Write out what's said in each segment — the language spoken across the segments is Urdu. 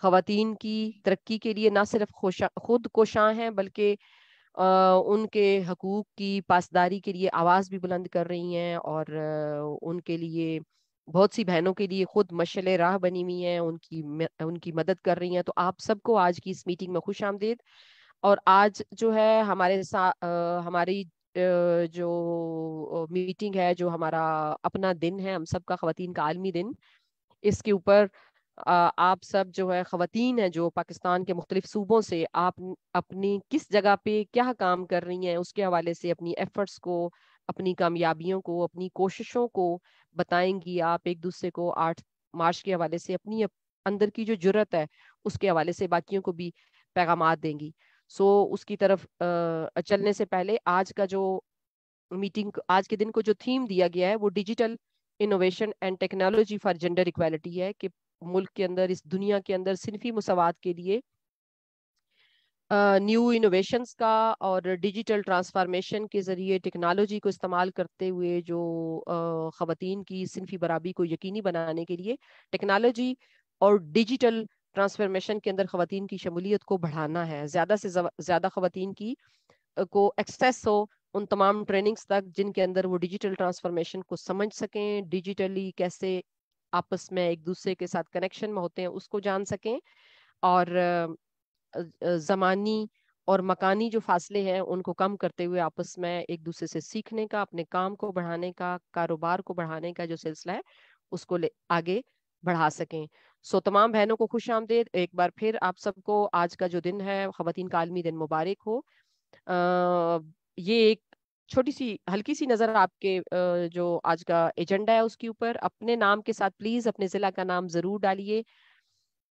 خواتین کی ترقی کے لیے نہ صرف خود کوشاں ہیں بلکہ ان کے حقوق کی پاسداری کے لیے آواز بھی بلند کر رہی ہیں، اور ان کے لیے بہت سی بہنوں کے لیے خود مشعل راہ بنی ہوئی ہیں، ان کی مدد کر رہی ہیں. تو آپ سب کو آج کی اس میٹنگ میں خوش آمدید. اور آج جو ہے ہمارے ساتھ ہماری جو میٹنگ ہے، جو ہمارا اپنا دن ہے ہم سب کا، خواتین کا عالمی دن، اس کے اوپر آپ سب جو ہے خواتین ہیں جو پاکستان کے مختلف صوبوں سے، آپ اپنی کس جگہ پہ کیا کام کر رہی ہیں اس کے حوالے سے اپنی ایفرٹس کو، اپنی کامیابیوں کو، اپنی کوششوں کو بتائیں گی. آپ ایک دوسرے کو 8 مارچ کے حوالے سے اپنی اندر کی جو جرت ہے اس کے حوالے سے باقیوں کو بھی پیغامات دیں گی. اس کی طرف چلنے سے پہلے آج کے دن کو جو تھیم دیا گیا ہے وہ digital innovation and technology for gender equality ہے، کہ ملک کے اندر، اس دنیا کے اندر صنفی مساوات کے لیے نیو انوویشنز کا اور ڈیجیٹل ٹرانسفارمیشن کے ذریعے ٹیکنالوجی کو استعمال کرتے ہوئے جو خواتین کی صنفی برابری کو یقینی بنانے کے لیے ٹیکنالوجی اور ڈیجیٹل ٹرانسفارمیشن کے اندر خواتین کی شمولیت کو بڑھانا ہے. زیادہ سے زیادہ خواتین کو ایکسیس ہو ان تمام ٹریننگز تک جن کے اندر وہ ڈیجیٹل ٹرانسفارمیشن کو سمجھ سکیں، ڈیجیٹلی کیسے آپس میں ایک دوسرے کے ساتھ کنیکشن میں ہوتے ہیں اس کو جان سکیں، اور زمانی اور مکانی جو فاصلے ہیں ان کو کم کرتے ہوئے آپس میں ایک دوسرے سے سیکھنے کا، اپنے کام کو بڑھانے کا، کاروبار کو بڑھانے کا جو سلسلہ ہے اس کو آگے بڑھا سکیں. تمام بہنوں کو خوش آمدید ایک بار پھر. آپ سب کو آج کا جو دن ہے خواتین کا عالمی دن مبارک ہو. یہ ایک چھوٹی سی ہلکی سی نظر آپ کے جو آج کا ایجنڈا ہے اس کے اوپر. اپنے نام کے ساتھ پلیز اپنے ضلع کا نام ضرور ڈالیے.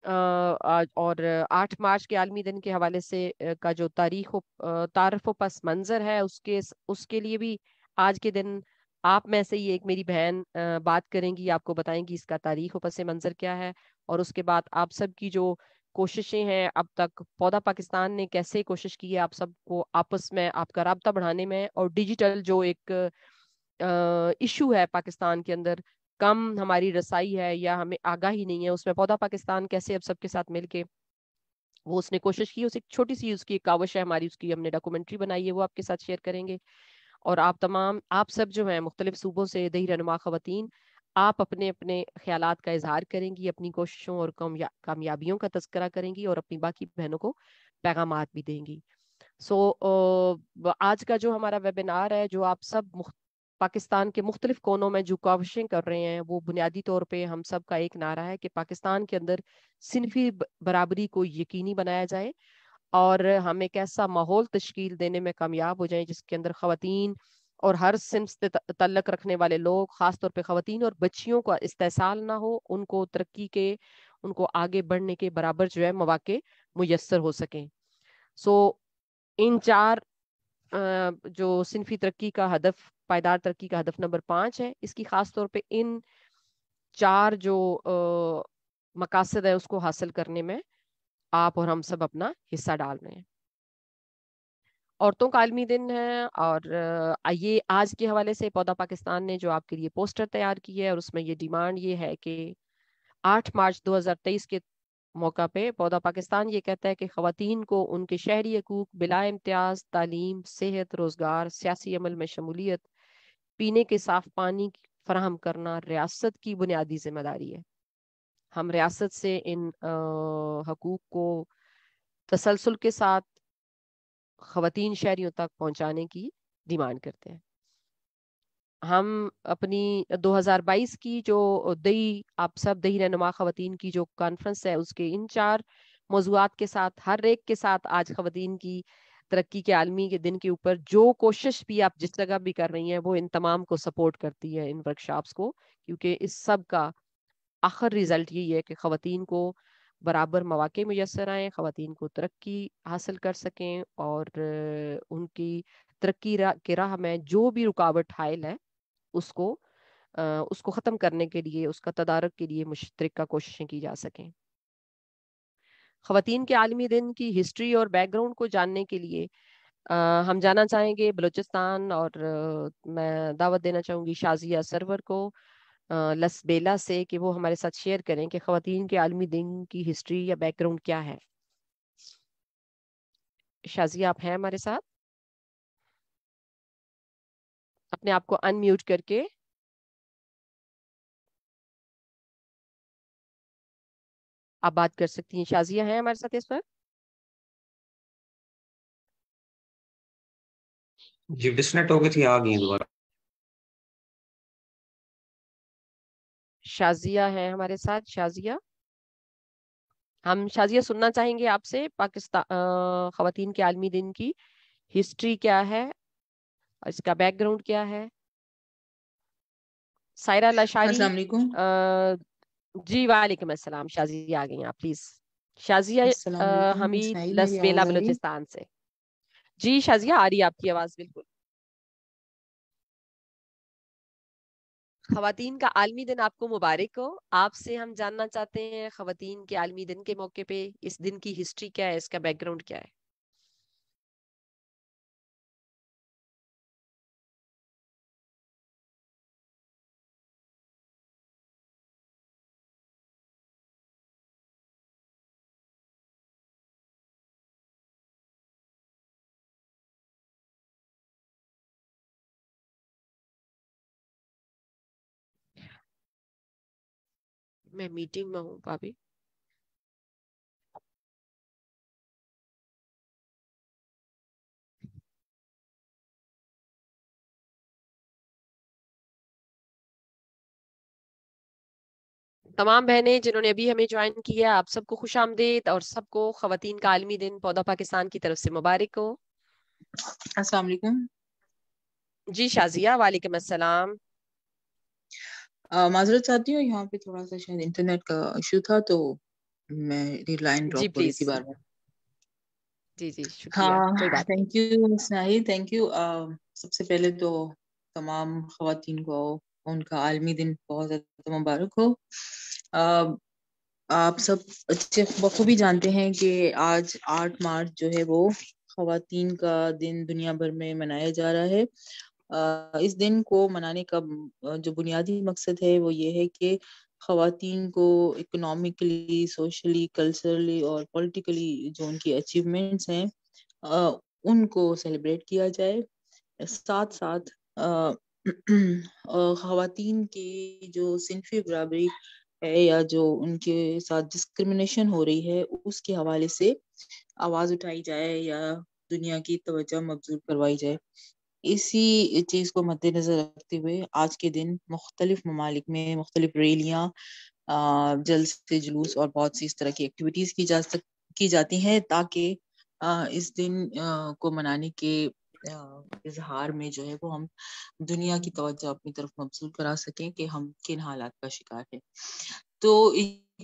اور 8 مارچ کے عالمی دن کے حوالے سے کا جو تعارف و پس منظر ہے اس کے لیے بھی آج کے دن آپ میں سے ہی ایک میری بہن بات کریں گی، آپ کو بتائیں گی اس کا تاریخ و پس منظر کیا ہے. اور اس کے بعد آپ سب کی جو کوششیں ہیں اب تک، پودا پاکستان نے کیسے کوشش کی ہے آپ سب کو آپس میں آپ کا رابطہ بڑھانے میں، اور ڈیجیٹل جو ایک ایشو ہے پاکستان کے اندر، کم ہماری رسائی ہے یا ہمیں آگاہی نہیں ہے، اس میں پودا پاکستان کیسے اب سب کے ساتھ مل کے وہ اس نے کوشش کی. اس ایک چھوٹی سی اس کی ایک کاوش ہے ہماری، اس کی ہم نے ڈاکومنٹری بنائی ہے، وہ آپ کے ساتھ شیئر کریں گے. اور آپ سب جو ہیں مختلف صوبوں سے دیہی رہنما خواتین، آپ اپنے اپنے خیالات کا اظہار کریں گی، اپنی کوششوں اور کامیابیوں کا تذکرہ کریں گی، اور اپنی باقی بہنوں کو پیغامات بھی دیں گی. آج کا جو ہمارا ویبینار ہے، جو آپ سب پاکستان کے مختلف کونوں میں جو کاوشیں کر رہے ہیں، وہ بنیادی طور پہ ہم سب کا ایک نعرہ ہے کہ پاکستان کے اندر صنفی برابری کو یقینی بنایا جائے، اور ہم ایک ایسا ماحول تشکیل دینے میں کامیاب ہو جائیں جس کے اندر خواتین اور ہر صنف سے تعلق رکھنے والے لوگ، خاص طور پہ خواتین اور بچیوں کا استحصال نہ ہو، ان کو ترقی کے، ان کو آگے بڑھنے کے برابر جو ہے مواقع میسر ہو سکیں. ان 4 جو صنفی ترقی کا ہدف، پائیدار ترقی کا ہدف نمبر 5 ہے، اس کی خاص طور پہ ان 4 جو مقاصد ہے اس کو حاصل کرنے میں آپ اور ہم سب اپنا حصہ ڈال رہے ہیں. عورتوں کا عالمی دن ہے، اور یہ آج کے حوالے سے پودا پاکستان نے جو آپ کے لیے پوسٹر تیار کی ہے، اور اس میں یہ ڈیمانڈ یہ ہے کہ 8 مارچ 2023 کے موقع پہ پودا پاکستان یہ کہتا ہے کہ خواتین کو ان کے شہری حقوق بلا امتیاز تعلیم، صحت، روزگار، سیاسی عمل میں شمولیت، پینے کے صاف پانی فراہم کرنا ریاست کی بنیادی ذمہ داری ہے. ہم ریاست سے ان حقوق کو تسلسل کے ساتھ خواتین شہریوں تک پہنچانے کی ڈیمانڈ کرتے ہیں. ہم اپنی 2022 کی جو آپ سب دیہی رہنما خواتین کی جو کانفرنس ہے، اس کے ان 4 موضوعات کے ساتھ، ہر ایک کے ساتھ آج خواتین کی ترقی کے عالمی کے دن کے اوپر جو کوشش بھی آپ جس جگہ بھی کر رہی ہیں، وہ ان تمام کو سپورٹ کرتی ہے، ان ورکشاپس کو، کیونکہ اس سب کا آخر ریزلٹ یہی ہے کہ خواتین کو برابر مواقع میسر آئیں، خواتین کو ترقی حاصل کر سکیں، اور ان کی ترقی کے راہ میں جو بھی رکاوٹ حائل ہے اس کو ختم کرنے کے لیے، اس کا تدارک کے لیے مشترکہ کوششیں کی جا سکیں. خواتین کے عالمی دن کی ہسٹری اور بیک گراؤنڈ کو جاننے کے لیے ہم جانا چاہیں گے بلوچستان، اور میں دعوت دینا چاہوں گی شازیہ سرور کو. لسبیلا سے کہ وہ ہمارے ساتھ شیئر کریں کہ خواتین کے عالمی دن کی ہسٹری یا بیک گراؤنڈ کیا ہے. شازیہ آپ ہیں ہمارے ساتھ؟ اپنے آپ کو ان میوٹ کر کے آپ بات کر سکتی ہیں. شازیہ ہیں ہمارے ساتھ اس پر؟ جی ڈسکنیکٹ ہو گئی تھی، آ گئی دوبارہ. شازیہ ہیں ہمارے ساتھ؟ شازیہ، ہم شازیہ سننا چاہیں گے آپ سے پاکستان خواتین کے عالمی دن کی ہسٹری کیا ہے، اس کا بیک گراؤنڈ کیا ہے. سائرہ لاشاری. السلام علیکم. جی وعلیکم السلام. شازیہ آ گئی ہیں آپ پلیز. شازیہ السلام علیکم حمید اسماعیل، میری لسبیلا آواز آ رہی ہے؟ بلوچستان سے. جی شازیہ آ رہی ہے آپ کی آواز بالکل. خواتین کا عالمی دن آپ کو مبارک ہو. آپ سے ہم جاننا چاہتے ہیں خواتین کے عالمی دن کے موقع پہ اس دن کی ہسٹری کیا ہے، اس کا بیک گراؤنڈ کیا ہے. میں میٹنگ میں ہوں بھابھی. تمام بہنیں جنہوں نے ابھی ہمیں جوائن کیا، آپ سب کو خوش آمدید اور سب کو خواتین کا عالمی دن پودا پاکستان کی طرف سے مبارک ہو. السلام علیکم. جی شازیہ وعلیکم السلام. معذرت چاہتی ہوں، یہاں پہ تھوڑا سا شاید انٹرنیٹ کا ایشو تھا تو میری لائن جی ڈراپ ہو رہی پلیز. تھی بار بار. جی جی شکریہ، ہاں کوئی بات نہیں. Thank you Ismail, thank you. سب سے پہلے تو تمام خواتین کو ان کا عالمی دن بہت زیادہ مبارک ہو. آپ سب اچھے بخوبی جانتے ہیں کہ آج 8 مارچ جو ہے وہ خواتین کا دن دنیا بھر میں منایا جا رہا ہے. اس دن کو منانے کا جو بنیادی مقصد ہے وہ یہ ہے کہ خواتین کو اکنامکلی، سوشلی، کلچرلی اور پولیٹیکلی جو ان کی اچیومنٹس ہیں ان کو سیلیبریٹ کیا جائے. ساتھ ساتھ خواتین کی جو صنفی برابری ہے یا جو ان کے ساتھ ڈسکرمنیشن ہو رہی ہے اس کے حوالے سے آواز اٹھائی جائے یا دنیا کی توجہ مبذول کروائی جائے. اسی چیز کو مد نظر رکھتے ہوئے آج کے دن مختلف ممالک میں مختلف ریلیاں، جلسے، جلوس اور بہت سی اس طرح کی ایکٹیویٹیز کی جاتی ہیں تاکہ اس دن کو منانے کے اظہار میں جو ہے وہ ہم دنیا کی توجہ اپنی طرف مبذول کرا سکیں کہ ہم کن حالات کا شکار ہیں. تو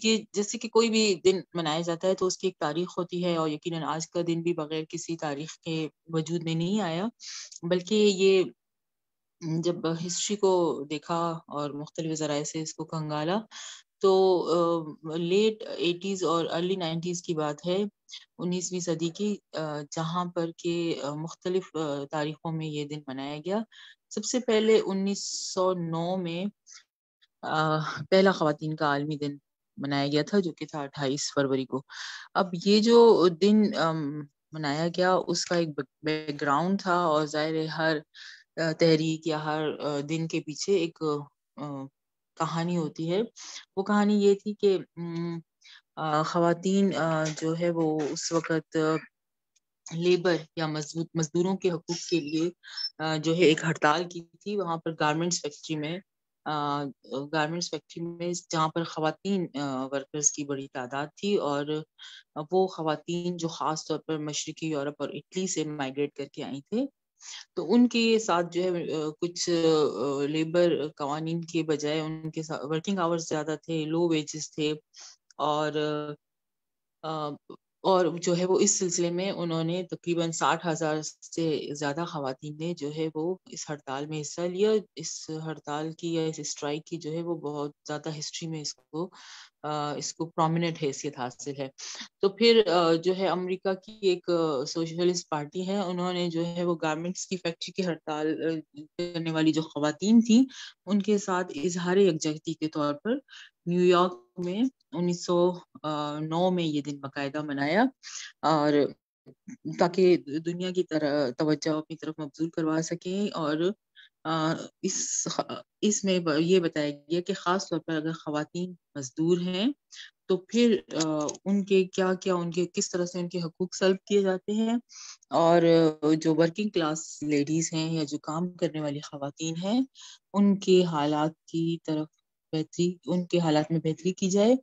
یہ جیسے کہ کوئی بھی دن منایا جاتا ہے تو اس کی ایک تاریخ ہوتی ہے، اور یقیناً آج کا دن بھی بغیر کسی تاریخ کے وجود میں نہیں آیا، بلکہ یہ جب ہسٹری کو دیکھا اور مختلف ذرائع سے اس کو کنگالا تو لیٹ 80s اور ارلی 90s کی بات ہے، 19ویں صدی کی، جہاں پر کہ مختلف تاریخوں میں یہ دن منایا گیا. سب سے پہلے 1909 میں پہلا خواتین کا عالمی دن منایا گیا تھا جو کہ تھا 28 فروری کو. اب یہ جو دن منایا گیا اس کا ایک بیک گراؤنڈ تھا، اور ظاہر ہے ہر تحریک یا ہر دن کے پیچھے ایک کہانی ہوتی ہے. وہ کہانی یہ تھی کہ خواتین جو ہے وہ اس وقت لیبر یا مزدوروں کے حقوق کے لیے جو ہے ایک ہڑتال کی تھی وہاں پر گارمنٹس فیکٹری میں، جہاں پر خواتین ورکرز کی بڑی تعداد تھی، اور وہ خواتین جو خاص طور پر مشرقی یورپ اور اٹلی سے مائیگریٹ کر کے آئی تھے، تو ان کے ساتھ جو ہے کچھ لیبر قوانین کے بجائے ان کے ورکنگ آورز زیادہ تھے، لو ویجز تھے، اور اور جو ہے وہ اس سلسلے میں انہوں نے تقریباً 60,000 سے زیادہ خواتین نے جو ہے وہ اس ہڑتال میں حصہ لیا. اس ہڑتال کی یا اس اسٹرائک کی جو ہے وہ بہت زیادہ ہسٹری میں اس کو پرومیننٹ حیثیت حاصل ہے. تو پھر جو ہے امریکہ کی ایک سوشلسٹ پارٹی ہے، انہوں نے جو ہے وہ گارمنٹس کی فیکٹری کی ہڑتال کرنے والی جو خواتین تھیں ان کے ساتھ اظہار یکجہتی کے طور پر نیو یارک میں 1909 میں یہ دن باقاعدہ منایا، اور تاکہ دنیا کی توجہ اپنی طرف مبذول کروا سکیں. اور اس میں یہ بتایا گیا کہ خاص طور پر اگر خواتین مزدور ہیں تو پھر ان کے کس طرح سے ان کے حقوق سلب کیے جاتے ہیں، اور جو ورکنگ کلاس لیڈیز ہیں یا جو کام کرنے والی خواتین ہیں ان کے حالات کی طرف ان کے حالات میں بہتری کی جائے.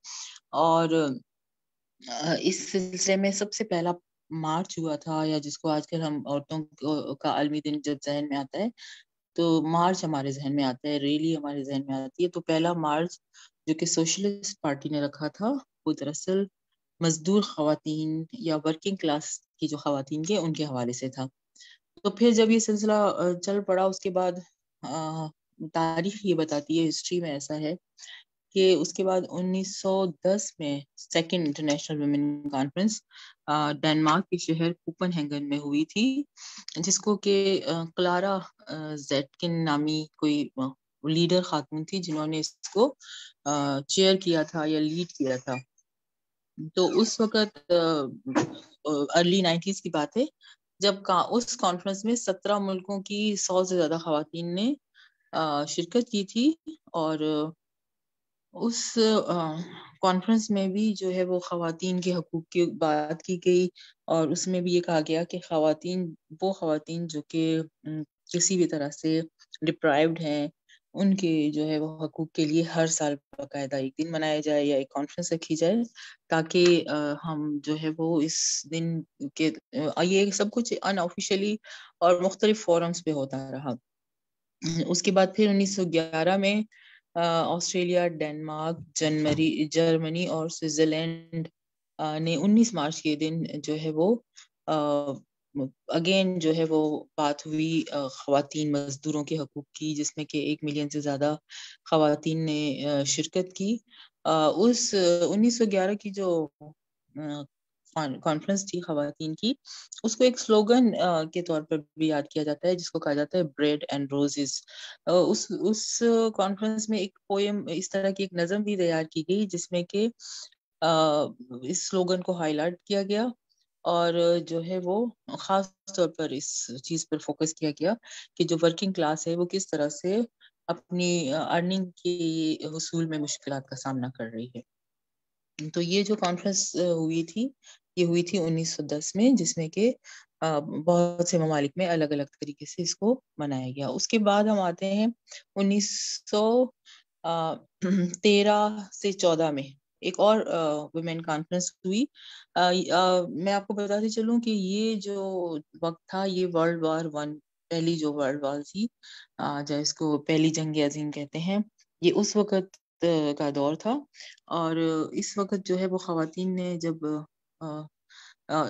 اور اس سلسلے میں سب سے پہلا مارچ ہوا تھا، یا جس کو آج کل ہم عورتوں کا عالمی دن جب ذہن میں آتا ہے تو مارچ ہمارے ذہن میں آتا ہے، ریلی ہمارے ذہن میں آتی ہے. تو پہلا مارچ جو کہ سوشلسٹ پارٹی نے رکھا تھا وہ دراصل مزدور خواتین یا ورکنگ کلاس کی جو خواتین کے ان کے حوالے سے تھا. تو پھر جب یہ سلسلہ چل پڑا اس کے بعد تاریخ یہ بتاتی ہے، ہسٹری میں ایسا ہے کہ اس کے بعد 1910 میں second international women conference Denmark کے شہر کوپن ہیگن میں ہوئی تھی، جس کو کہ کلارا زیٹکن نامی کوئی لیڈر خاتون تھی جنہوں نے اس کو چیئر کیا تھا یا لیڈ کیا تھا. تو اس وقت ارلی 90s کی بات ہے جب اس کانفرنس میں 17 ملکوں کی 100 سے زیادہ خواتین نے شرکت کی تھی. اور اس کانفرنس میں بھی جو ہے وہ خواتین کے حقوق کی بات کی گئی، اور اس میں بھی یہ کہا گیا کہ وہ خواتین جو کہ کسی بھی طرح سے ڈپرائیوڈ ہیں ان کے جو ہے وہ حقوق کے لیے ہر سال باقاعدہ ایک دن منایا جائے یا ایک کانفرنس رکھی جائے، تاکہ ہم جو ہے وہ اس دن کے یہ سب کچھ ان آفیشلی اور مختلف فورمز پہ ہوتا رہا. اس کے بعد پھر 1911 میں آسٹریلیا، ڈنمارک، جرمنی اور سوئٹزرلینڈ نے 19 مارچ کے دن جو ہے وہ اگین جو ہے وہ بات ہوئی خواتین مزدوروں کے حقوق کی، جس میں کہ 1 ملین سے زیادہ خواتین نے شرکت کی. اس 1911 کی جو کانفرنس تھی خواتین کی، اس کو ایک سلوگن کے طور پر بھی یاد کیا جاتا ہے جس کو کہا جاتا ہے بریڈ اینڈ روزز. اس کانفرنس میں ایک پوئم، اس طرح کی ایک نظم بھی تیار کی گئی جس میں کہ اس سلوگن کو ہائی لائٹ کیا گیا، اور جو ہے وہ خاص طور پر اس چیز پر فوکس کیا گیا کہ جو ورکنگ کلاس ہے وہ کس طرح سے اپنی ارننگ کی حصول میں مشکلات کا سامنا کر رہی ہے. تو یہ جو کانفرنس ہوئی تھی یہ ہوئی تھی 1910 میں، جس میں کہ بہت سے ممالک میں الگ الگ طریقے سے اس کو منایا گیا. اس کے بعد ہم آتے ہیں 1913 سے 14 میں ایک اور ویمن کانفرنس ہوئی. میں آپ کو بتاتی چلوں کہ یہ جو وقت تھا یہ ورلڈ وار 1، پہلی جو ورلڈ وار تھی، جس کو پہلی جنگ عظیم کہتے ہیں، یہ اس وقت کا دور تھا. اور اس وقت جو ہے وہ خواتین نے جب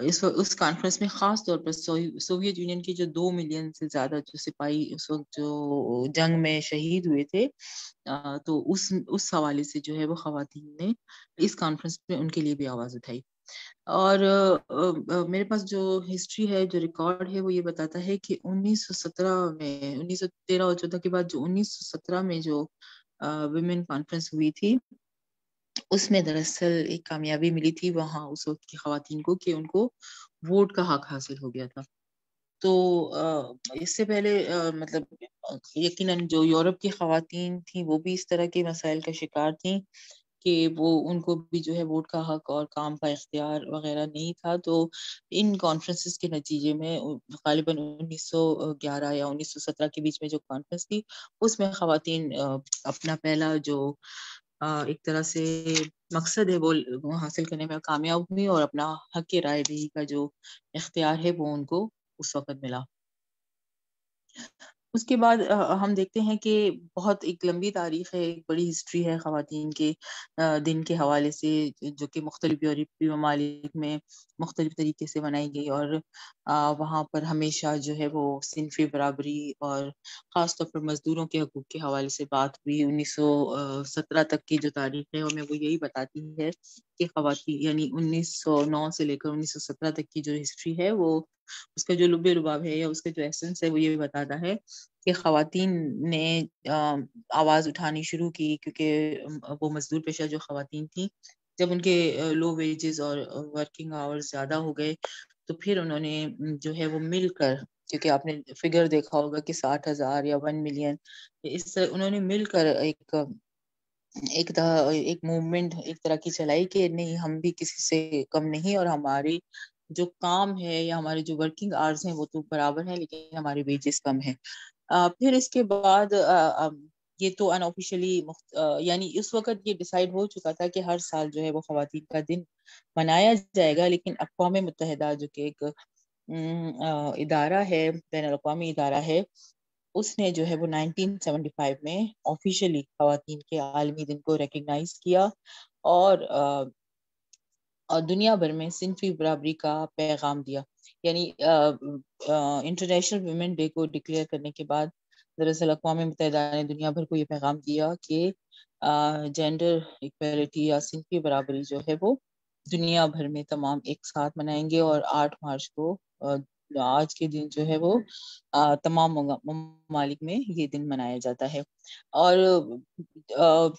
اس کانفرنس میں خاص طور پر سوویت یونین کے جو 2 ملین سے زیادہ جو سپاہی اس وقت جو جنگ میں شہید ہوئے تھے، تو اس حوالے سے جو ہے وہ خواتین نے اس کانفرنس میں ان کے لیے بھی آواز اٹھائی. اور میرے پاس جو ہسٹری ہے، جو ریکارڈ ہے، وہ یہ بتاتا ہے کہ 1917 میں 1913 اور 14 کے بعد جو 1917 میں جو ویمن کانفرنس ہوئی تھی اس میں دراصل ایک کامیابی ملی تھی وہاں اس وقت کی خواتین کو کہ ان کو ووٹ کا حق حاصل ہو گیا تھا. تو اس سے پہلے مطلب یقیناً جو یورپ کی خواتین تھیں وہ بھی اس طرح کے مسائل کا شکار تھیں کہ ان کو بھی جو ہے ووٹ کا حق اور کام کا اختیار وغیرہ نہیں تھا. تو ان کانفرنسز کے نتیجے میں غالباً 1911 یا 1917 کے بیچ میں جو کانفرنس تھی اس میں خواتین اپنا پہلا جو ایک طرح سے مقصد ہے وہ حاصل کرنے میں کامیاب ہوئی، اور اپنا حق رائے دہی کا جو اختیار ہے وہ ان کو اس وقت ملا. اس کے بعد ہم دیکھتے ہیں کہ بہت ایک لمبی تاریخ ہے، ایک بڑی ہسٹری ہے خواتین کے دن کے حوالے سے، جو کہ مختلف یورپی ممالک میں مختلف طریقے سے منائی گئی، اور وہاں پر ہمیشہ جو ہے وہ صنفی برابری اور خاص طور پر مزدوروں کے حقوق کے حوالے سے بات ہوئی۔ 1917 تک کی جو تاریخ ہے ہمیں وہ یہی بتاتی ہے کہ خواتین، یعنی 1909 سے لے کر 1917 تک کی جو ہسٹری ہے، وہ اس کا جو لب لباب ہے یا اس کا جو ایسنس ہے وہ یہ بتاتا ہے کہ خواتین نے آواز اٹھانی شروع کی، کیونکہ وہ مزدور پیشہ جو خواتین تھیں، جب ان کے لو ویجز اور ورکنگ آورز زیادہ ہو گئے تو پھر انہوں نے جو ہے وہ مل کر، کیونکہ آپ نے فگر دیکھا ہوگا کہ 60,000 یا 1 ملین، اس طرح انہوں نے مل کر ایک موومنٹ ایک طرح کی چلائی کہ نہیں، ہم بھی کسی سے کم نہیں، اور ہماری جو کام ہے یا ہمارے جو ورکنگ آورز ہیں وہ تو برابر ہیں، لیکن ہمارے ویجز کم ہیں۔ پھر اس کے بعد یہ تو ان آفیشلی، یعنی اس وقت یہ ڈیسائیڈ ہو چکا تھا کہ ہر سال جو ہے وہ خواتین کا دن منایا جائے گا، لیکن اقوام متحدہ جو کہ ایک ادارہ ہے، بین الاقوامی ادارہ ہے، اس نے جو ہے وہ 1975 میں آفیشلی خواتین کے عالمی دن کو ریکگنائز کیا، اور دنیا بھر میں صنفی برابری کا پیغام دیا۔ یعنی انٹرنیشنل ویمن ڈے کو ڈکلیئر کرنے کے بعد دراصل اقوام متحدہ نے دنیا بھر کو یہ پیغام دیا کہ جینڈر ایکویلٹی یا صنفی برابری جو ہے وہ دنیا بھر میں تمام ایک ساتھ منائیں گے، اور 8 مارچ کو آج کے دن جو ہے وہ تمام ممالک میں یہ دن منایا جاتا ہے۔ اور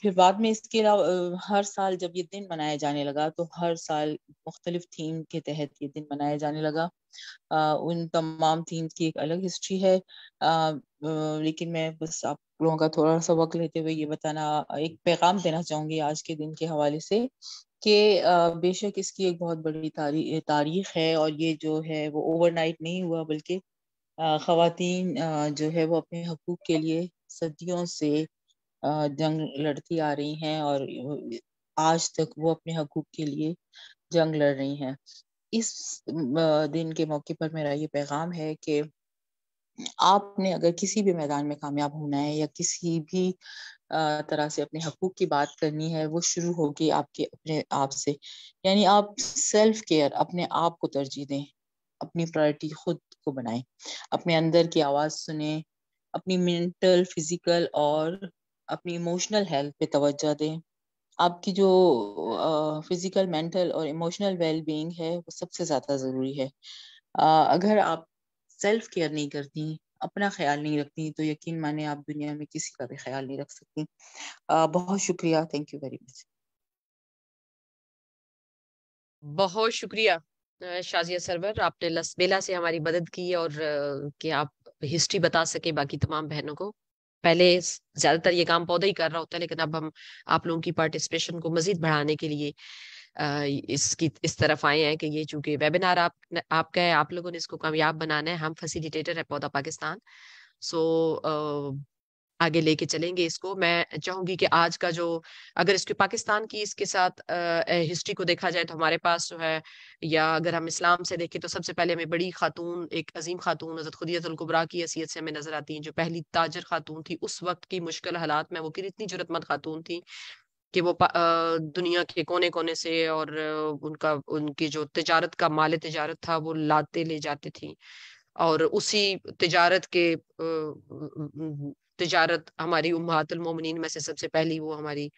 پھر بعد میں اس کے علاوہ ہر سال جب یہ دن منایا جانے لگا تو ہر سال مختلف تھیم کے تحت یہ دن منایا جانے لگا۔ ان تمام تھیمز کی ایک الگ ہسٹری ہے، لیکن میں بس آپ لوگوں کا تھوڑا سا وقت لیتے ہوئے یہ بتانا، ایک پیغام دینا چاہوں گی آج کے دن کے حوالے سے کہ بے شک اس کی ایک بہت بڑی تاریخ ہے، اور یہ جو ہے وہ اوور نائٹ نہیں ہوا، بلکہ خواتین جو ہے وہ اپنے حقوق کے لیے صدیوں سے جنگ لڑتی آ رہی ہیں، اور آج تک وہ اپنے حقوق کے لیے جنگ لڑ رہی ہیں۔ اس دن کے موقع پر میرا یہ پیغام ہے کہ آپ نے اگر کسی بھی میدان میں کامیاب ہونا ہے یا کسی بھی طرح سے اپنے حقوق کی بات کرنی ہے، وہ شروع ہوگی آپ کے اپنے آپ سے۔ یعنی آپ سیلف کیئر، اپنے آپ کو ترجیح دیں، اپنی پرائرٹی خود کو بنائیں، اپنے اندر کی آواز سنیں، اپنی مینٹل، فزیکل اور اپنی ایموشنل ہیلتھ پہ توجہ دیں۔ آپ کی جو فزیکل، مینٹل اور ایموشنل ویل بینگ ہے وہ سب سے زیادہ ضروری ہے۔ اگر آپ سیلف کیئر نہیں کرتی، اپنا خیال نہیں رکھتی، تو یقین مانے آپ دنیا میں کسی کا بھی خیال نہیں رکھ سکتی۔ بہت شکریہ، تھینک یو ویری مچ۔ بہت شکریہ شازیہ سرور، آپ نے لسبیلا سے ہماری مدد کی، اور کہ آپ ہسٹری بتا سکے باقی تمام بہنوں کو۔ پہلے زیادہ تر یہ کام پودا ہی کر رہا ہوتا ہے، لیکن اب ہم آپ لوگوں کی پارٹیسپیشن کو مزید بڑھانے کے لیے اس طرف آئے ہیں کہ یہ چونکہ ویبینار آپ کا ہے، آپ لوگوں نے اس کو کامیاب بنانا ہے، ہم فیسیلیٹیٹر ہے پودا پاکستان، سو آگے لے کے چلیں گے اس کو۔ میں چاہوں گی کہ آج کا جو، اگر اس کے پاکستان کی اس کے ساتھ ہسٹری کو دیکھا جائے تو ہمارے پاس جو ہے، یا اگر ہم اسلام سے دیکھیں تو سب سے پہلے ہمیں بڑی خاتون، ایک عظیم خاتون حضرت خدیجہ الکبریٰ کی حیثیت سے ہمیں نظر آتی ہیں، جو پہلی تاجر خاتون تھی اس وقت کی مشکل حالات میں۔ وہ اتنی جرأت مند خاتون تھی کہ وہ دنیا کے کونے کونے سے، اور ان کی جو تجارت کا مال تجارت تھا وہ لاتے لے جاتے تھی، اور اسی تجارت ہماری امہات المومنین میں سے سب سے پہلی وہ ہماری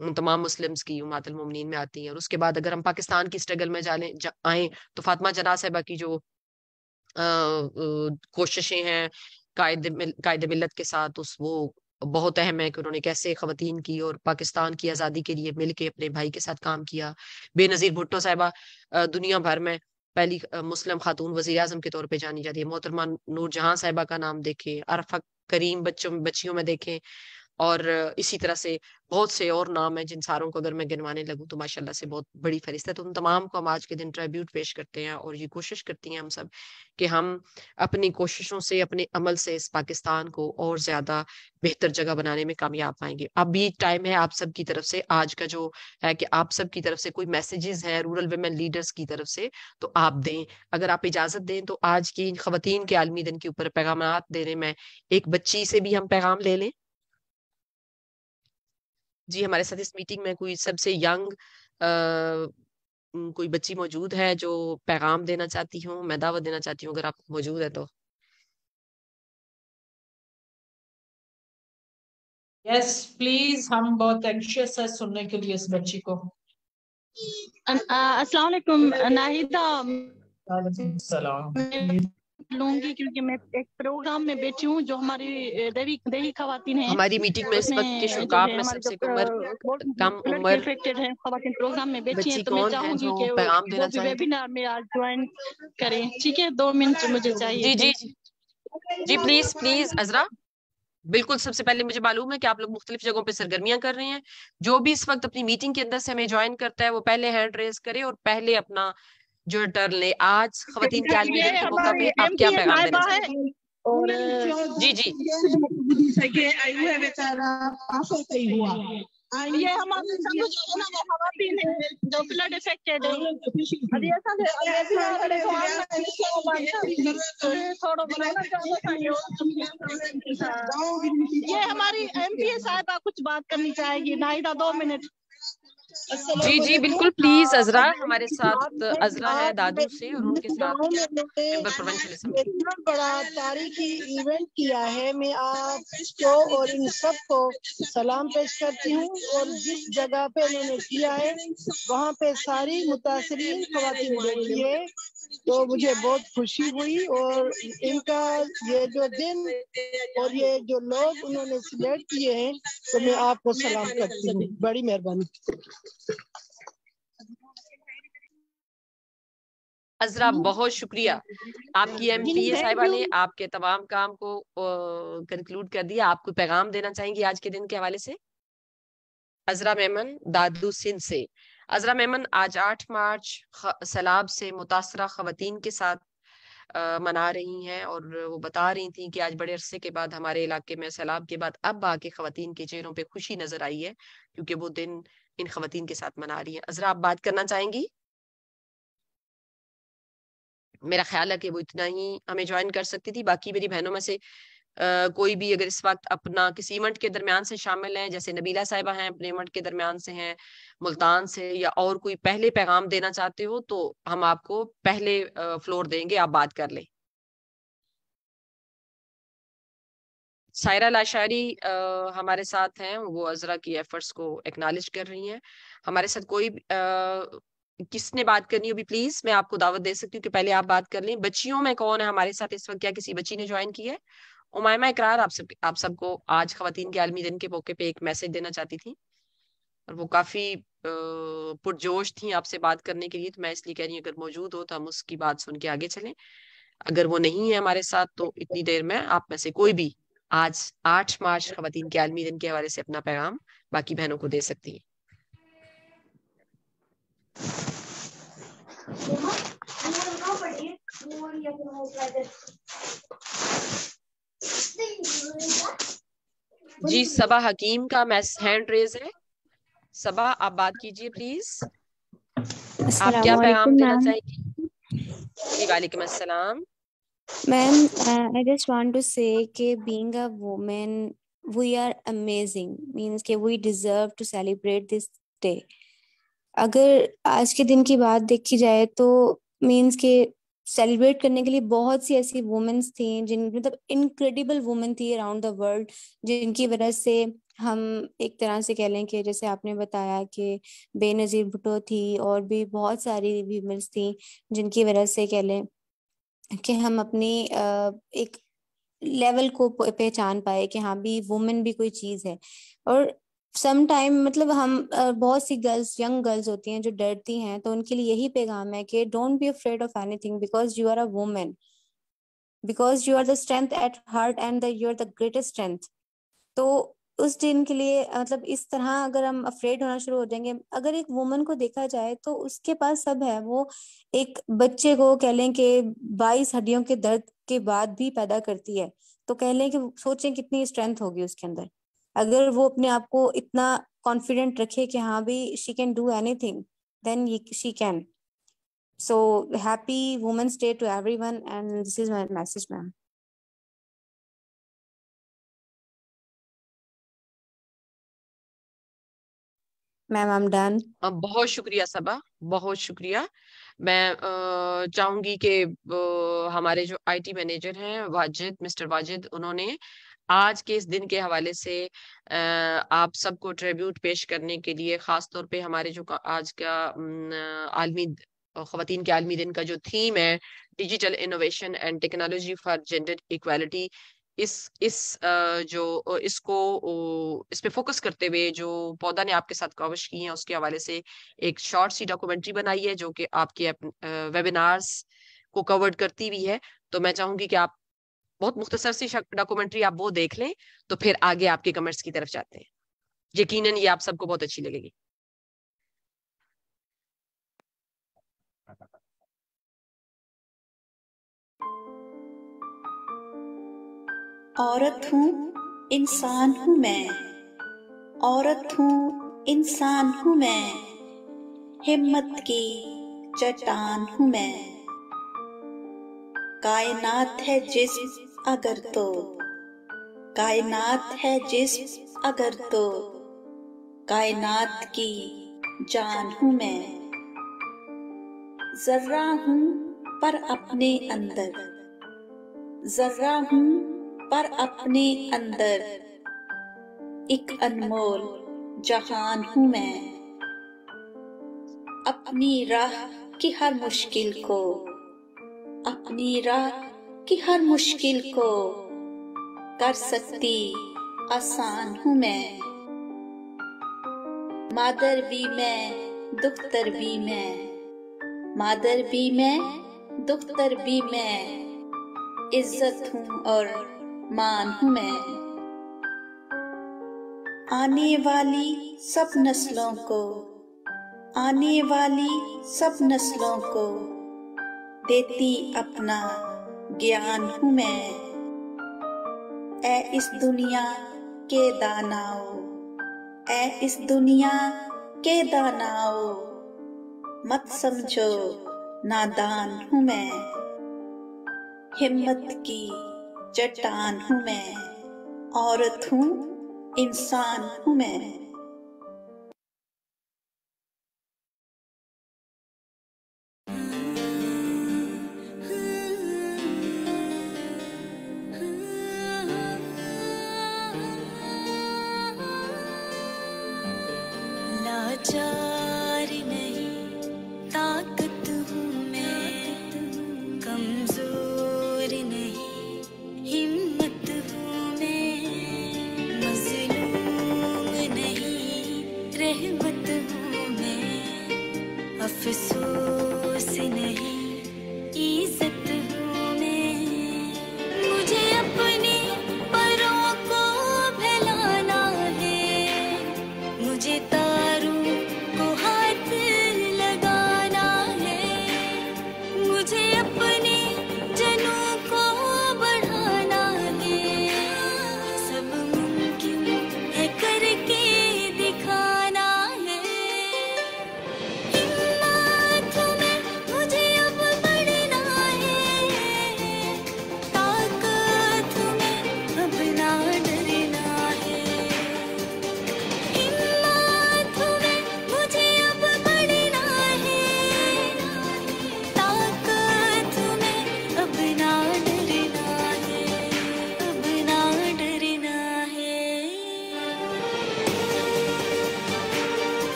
تمام مسلمز کی امہات المومنین میں آتی ہیں۔ اور اس کے بعد اگر ہم پاکستان کی اسٹرگل میں آئیں تو فاطمہ جناح صاحبہ کی جو کوششیں ہیں قائد ملت کے ساتھ، وہ بہت اہم ہے کہ انہوں نے کیسے خواتین کی اور پاکستان کی آزادی کے لیے مل کے اپنے بھائی کے ساتھ کام کیا۔ بے نظیر بھٹو صاحبہ دنیا بھر میں پہلی مسلم خاتون وزیر اعظم کے طور پہ جانی جاتی ہے۔ محترمہ نور جہاں صاحبہ کا نام دیکھیں، عرفہ کریم بچیوں میں دیکھیں، اور اسی طرح سے بہت سے اور نام ہیں جن ساروں کو اگر میں گنوانے لگوں تو ماشاءاللہ سے بہت بڑی فہرست ہے. تو ان تمام کو ہم آج کے دن ٹریبیوٹ پیش کرتے ہیں اور یہ کوشش کرتی ہیں ہم سب کہ ہم اپنی کوششوں سے اپنے عمل سے اس پاکستان کو اور زیادہ بہتر جگہ بنانے میں کامیاب پائیں گے. اب بھی ٹائم ہے آپ سب کی طرف سے آج کا جو ہے کہ آپ سب کی طرف سے کوئی میسیجز ہیں رورل ویمن لیڈرز کی طرف سے تو آپ دیں. اگر آپ اجازت دیں تو آج کی خواتین کے عالمی دن کے اوپر پیغامات دینے میں ایک بچی سے بھی ہم پیغام لے لیں. جی ہمارے ساتھ اس میٹنگ میں کوئی سب سے ینگ کوئی بچی موجود ہے جو پیغام دینا چاہتی ہوں, میں دعوت دینا چاہتی ہوں اگر آپ موجود ہے تو. یس پلیز, ہم بہت اینکشیس ہے سننے کے لیے اس بچی کو. السلام علیکم ناہیدہ. وعلیکم السلام. لوں گی کیونکہ میں ایک پروگرام میں بیٹھی ہوں جو ہماری دیہی خواتین ہیں. ہماری میٹنگ میں اس اس میں وقت کے جو شوکاف ہے میں ہماری سب جو سے کم لڑکے عمر افیکٹڈ ہیں خواتین پروگرام میں بیٹھی ہیں بچی تو میں کون ہے چاہوں گی جو کہ پیغام وہ دینا بھی چاہیں گے؟ ویبینار میں آج جوائن کریں. ٹھیک ہے, 2 منٹ مجھے چاہیے جی تھے. جی پلیز پلیز عذرا. بالکل, سب سے پہلے مجھے معلوم ہے کہ آپ لوگ مختلف جگہوں پہ سرگرمیاں کر رہے ہیں. جو بھی اس وقت اپنی میٹنگ کے اندر سے ہمیں جوائن کرتا ہے وہ پہلے ہینڈ ریز کرے اور پہلے اپنا جو ٹرن لے. آج خواتین کے عالمی دن یہ کے موقع ہماری پہ آپ ایم کیا پی اے پیغام دینا صاحبہ چاہیں ہے گے؟ اور جی یہ ہمارے سب جو ہے نا وہ خواتین ہیں جو فلڈ افیکٹڈ ہیں. ابھی ایسا تھوڑا بنانا چاہتا یہ ہماری ایم پی اے صاحبہ کچھ بات کرنی چاہے گی. ناہیدہ 2 منٹ. جی بالکل پلیز عذرا. ہمارے ساتھ عذرا ہے دادو سے اور ان کے ساتھ ممبر پروونشل اسمبلی. اتنا بڑا تاریخی ایونٹ کیا ہے. میں آپ کو اور ان سب کو سلام پیش کرتی ہوں. اور جس جگہ پہ انہوں نے کیا ہے وہاں پہ ساری متاثرین خواتین بیٹھی ہے تو مجھے بہت خوشی ہوئی. اور ان کا یہ جو دن اور یہ جو لوگ انہوں نے سلیکٹ کیے ہیں تو میں آپ کو سلام کرتی ہوں. بڑی مہربانی. عذرا بہت شکریہ. آپ کی ایم پی اے صاحبہ نے آپ کے تمام کام کو کنکلوڈ کر دیا. آپ کو پیغام دینا چاہیں گی آج کے دن کے حوالے سے؟ عذرا میمن دادو سندھ سے. عذرا میمن آج 8 مارچ سیلاب سے متاثرہ خواتین کے ساتھ منا رہی ہیں اور وہ بتا رہی تھیں کہ آج بڑے عرصے کے بعد ہمارے علاقے میں سیلاب کے بعد اب آ کے خواتین کے چہروں پہ خوشی نظر آئی ہے کیونکہ وہ دن ان خواتین کے ساتھ منا رہی ہیں. عذرا آپ بات کرنا چاہیں گی؟ میرا خیال ہے کہ وہ اتنا ہی ہمیں جوائن کر سکتی تھی. باقی میری بہنوں میں سے کوئی بھی اگر اس وقت اپنا کسی ایونٹ کے درمیان سے شامل ہیں, جیسے نبیلہ صاحبہ ہیں اپنے ایونٹ کے درمیان سے ہیں ملتان سے, یا اور کوئی پہلے پیغام دینا چاہتے ہو تو ہم آپ کو پہلے فلور دیں گے, آپ بات کر لیں. سائرہ لاشاری ہمارے ساتھ ہیں, وہ عذرا کی ایفرٹس کو ایکنالج کر رہی ہیں. ہمارے ساتھ کوئی کس نے بات کرنی ہو بھی پلیز میں آپ کو دعوت دے سکتی ہوں کہ پہلے آپ بات کر لیں. بچیوں میں کون ہے ہمارے ساتھ اس وقت؟ کیا کسی بچی نے جوائن کی ہے؟ امائمہ اقرار آپ سب کو آج خواتین کے عالمی دن کے موقع پہ ایک میسج دینا چاہتی تھی اور وہ کافی پرجوش تھیں آپ سے بات کرنے کے لیے, تو میں اس لیے کہہ رہی ہوں اگر موجود ہو تو ہم اس کی بات سن کے آگے چلیں. اگر وہ نہیں ہے ہمارے ساتھ تو اتنی دیر میں آپ میں سے کوئی بھی آج 8 مارچ خواتین کے عالمی دن کے حوالے سے اپنا پیغام باقی بہنوں کو دے سکتی ہیں. جی صبا حکیم کا ہینڈ ریز ہے. صبا آپ بات کیجئے پلیز. آپ کیا پیغام دینا چاہیں گی؟ جی وعلیکم السلام. Ma'am, I just want to say that being a woman, we are amazing. Means that we deserve to celebrate this day. اگر آج کے دن کی بات دیکھی جائے تو مینس کہ سیلیبریٹ کرنے کے لیے بہت سی ایسی وومنس تھیں جن مطلب انکریڈیبل وومن تھی اراؤنڈ دا ورلڈ, جن کی وجہ سے ہم ایک طرح سے کہہ لیں کہ جیسے آپ نے بتایا کہ بے نظیر بھٹو تھی اور بھی بہت ساری ویمنس تھیں جن کی وجہ سے کہہ لیں کہ ہم اپنی ایک لیول کو پہچان پائے کہ ہاں بھی وومن بھی کوئی چیز ہے. اور سم ٹائم مطلب ہم بہت سی گرلس ینگ گرلس ہوتی ہیں جو ڈرتی ہیں, تو ان کے لیے یہی پیغام ہے کہ don't be afraid of anything because you are a woman, because you are the strength at heart and you are the greatest strength. تو اس دن کے لیے مطلب اس طرح اگر ہم افریڈ ہونا شروع ہو جائیں گے. اگر ایک وومن کو دیکھا جائے تو اس کے پاس سب ہے. وہ ایک بچے کو کہہ لیں کہ 22 ہڈیوں کے درد کے بعد بھی پیدا کرتی ہے, تو کہہ لیں کہ سوچیں کتنی اسٹرینتھ ہوگی اس کے اندر. اگر وہ اپنے آپ کو اتنا کانفیڈنٹ رکھے کہ ہاں بھی she can do anything, then she can. So happy Women's Day to everyone, and this is my message, ma'am. Ma'am, I'm done. بہت شکریہ صبا, بہت شکریہ. میں چاہوں گی کہ ہمارے جو آئی ٹی مینیجر ہیں واجد, مسٹر واجد, انہوں نے آج کے اس دن کے حوالے سے آپ سب کو ٹریبیوٹ پیش کرنے کے لیے, خاص طور پہ ہمارے جو آج کا عالمی خواتین کے عالمی دن کا جو تھیم ہے digital innovation and technology for gender equality, اس پہ فوکس کرتے ہوئے جو پودا نے آپ کے ساتھ کاوش کی ہیں اس کے حوالے سے ایک شارٹ سی ڈاکومنٹری بنائی ہے جو کہ آپ کے ویبینارز کو کورڈ کرتی ہوئی ہے. تو میں چاہوں گی کہ آپ بہت مختصر سی ڈاکومنٹری آپ وہ دیکھ لیں, تو پھر آگے آپ کے کمنٹس کی طرف جاتے ہیں. یقیناً یہ آپ سب کو بہت اچھی لگے گی. عورت ہوں انسان ہوں میں, عورت ہوں انسان ہوں میں, ہمت کی چٹان ہوں میں. کائنات ہے جسم اگر تو, کائنات ہے جسم اگر تو, کائنات کی جان ہوں میں. ذرہ ہوں پر اپنے اندر, ذرہ ہوں پر اپنے اندر, ایک انمول جہان ہوں میں. اپنی راہ کی ہر مشکل کو, اپنی راہ کی ہر مشکل کو کر سکتی آسان ہوں میں. مادر بھی میں دختر بھی میں, مادر بھی میں دختر بھی میں, عزت ہوں اور مان ہوں میں. آنے والی سب نسلوں کو, آنے والی سب نسلوں کو دیتی اپنا گیان ہوں میں. اے اس دنیا کے داناؤ, اے اس دنیا کے داناؤ, مت سمجھو نادان ہوں میں. ہمت کی چٹان ہوں میں, عورت ہوں انسان ہوں میں. لاچار نہیں طاقت ہوں میں, کمزور نہیں ہمت ہوں میں, مظلوم نہیں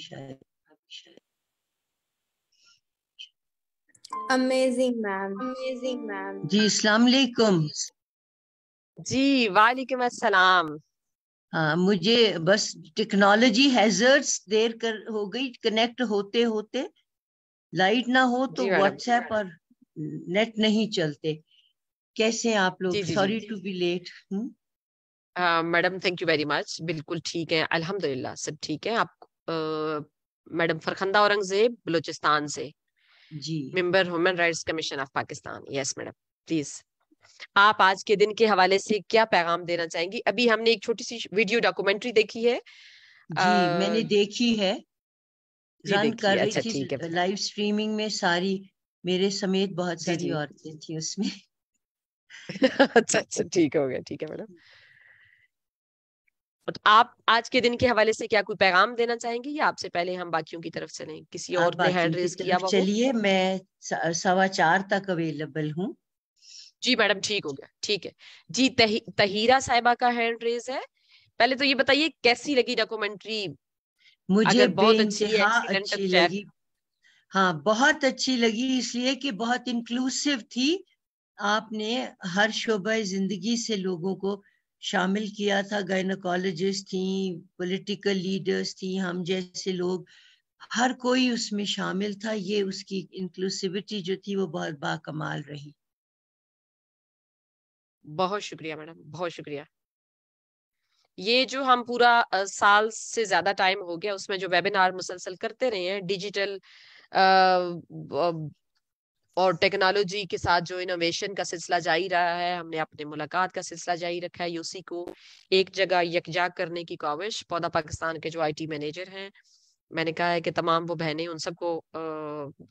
شاید. Amazing, ma'am. Amazing, ma'am. جی السلام علیکم. جی وعلیکم السلام. ہاں مجھے بس ٹیکنالوجی ہیزرڈس دیر ہو گئی کنیکٹ ہوتے ہوتے. لائٹ نہ ہو تو جی میڈم. واٹس ایپ اور نیٹ نہیں چلتے. کیسے ہیں آپ لوگ؟ جی جی سوری جی to be late. Madam thank you very much. بالکل ٹھیک ہے الحمد للہ سب ٹھیک ہے. آپ میڈم فرخندہ اورنگزیب بلوچستان سے جی member human rights commission of Pakistan. Yes madam please آپ آج کے دن کے حوالے سے کیا پیغام دینا چاہیں گی؟ ابھی ہم نے ایک چھوٹی سی ویڈیو ڈاکومنٹری دیکھی ہے. جی میں نے دیکھی ہے، جی رن کر دیکھیے. رہی اچھا تھی ٹھیک ہے. لائیو اسٹریمنگ میں. ساری میرے سمیت بہت جی ساری جی عورتیں تھیں اس میں. اچھا اچھا ٹھیک ہو گیا. ٹھیک ہے میڈم. تو آپ آج کے دن کے حوالے سے کیا کوئی پیغام دینا چاہیں گی یا آپ سے پہلے ہم باقیوں کی طرف چلیں؟ کسی اور آپ نے ہینڈ باقیوں کی ریز کیا طرف ہوا ہو؟ چلیے، میں 4:15 تک اویلیبل ہوں. جی میڈم ٹھیک ہو گیا. ٹھیک ہے جی. طہیرہ صاحبہ کا ہینڈ ریز ہے. پہلے تو یہ بتائیے کیسی لگی ڈاکومنٹری؟ مجھے اگر بے بہت اچھی ہے انتہا ایکسیڈنٹل اچھی چیک. لگی. ہاں بہت اچھی لگی، اس لیے کہ بہت انکلوسیو تھی. آپ نے ہر شعبہ زندگی سے لوگوں کو شامل کیا تھا. گائنیکالوجسٹ تھیں، پولیٹیکل لیڈرز تھیں، ہم جیسے لوگ، ہر کوئی اس میں شامل تھا. یہ اس کی انکلوسیوٹی جو تھی وہ بہت باکمال رہی. بہت شکریہ میڈم بہت شکریہ. یہ جو ہم پورا سال سے زیادہ ٹائم ہو گیا اس میں جو ویبینار مسلسل کرتے رہے ہیں ڈیجیٹل اور ٹیکنالوجی کے ساتھ جو انوویشن کا سلسلہ جاری رہا ہے، ہم نے اپنے ملاقات کا سلسلہ جاری رکھا ہے. اسی کو ایک جگہ یکجا کرنے کی کاوش پودا پاکستان کے جو آئی ٹی مینیجر ہیں، میں نے کہا ہے کہ تمام وہ بہنیں ان سب کو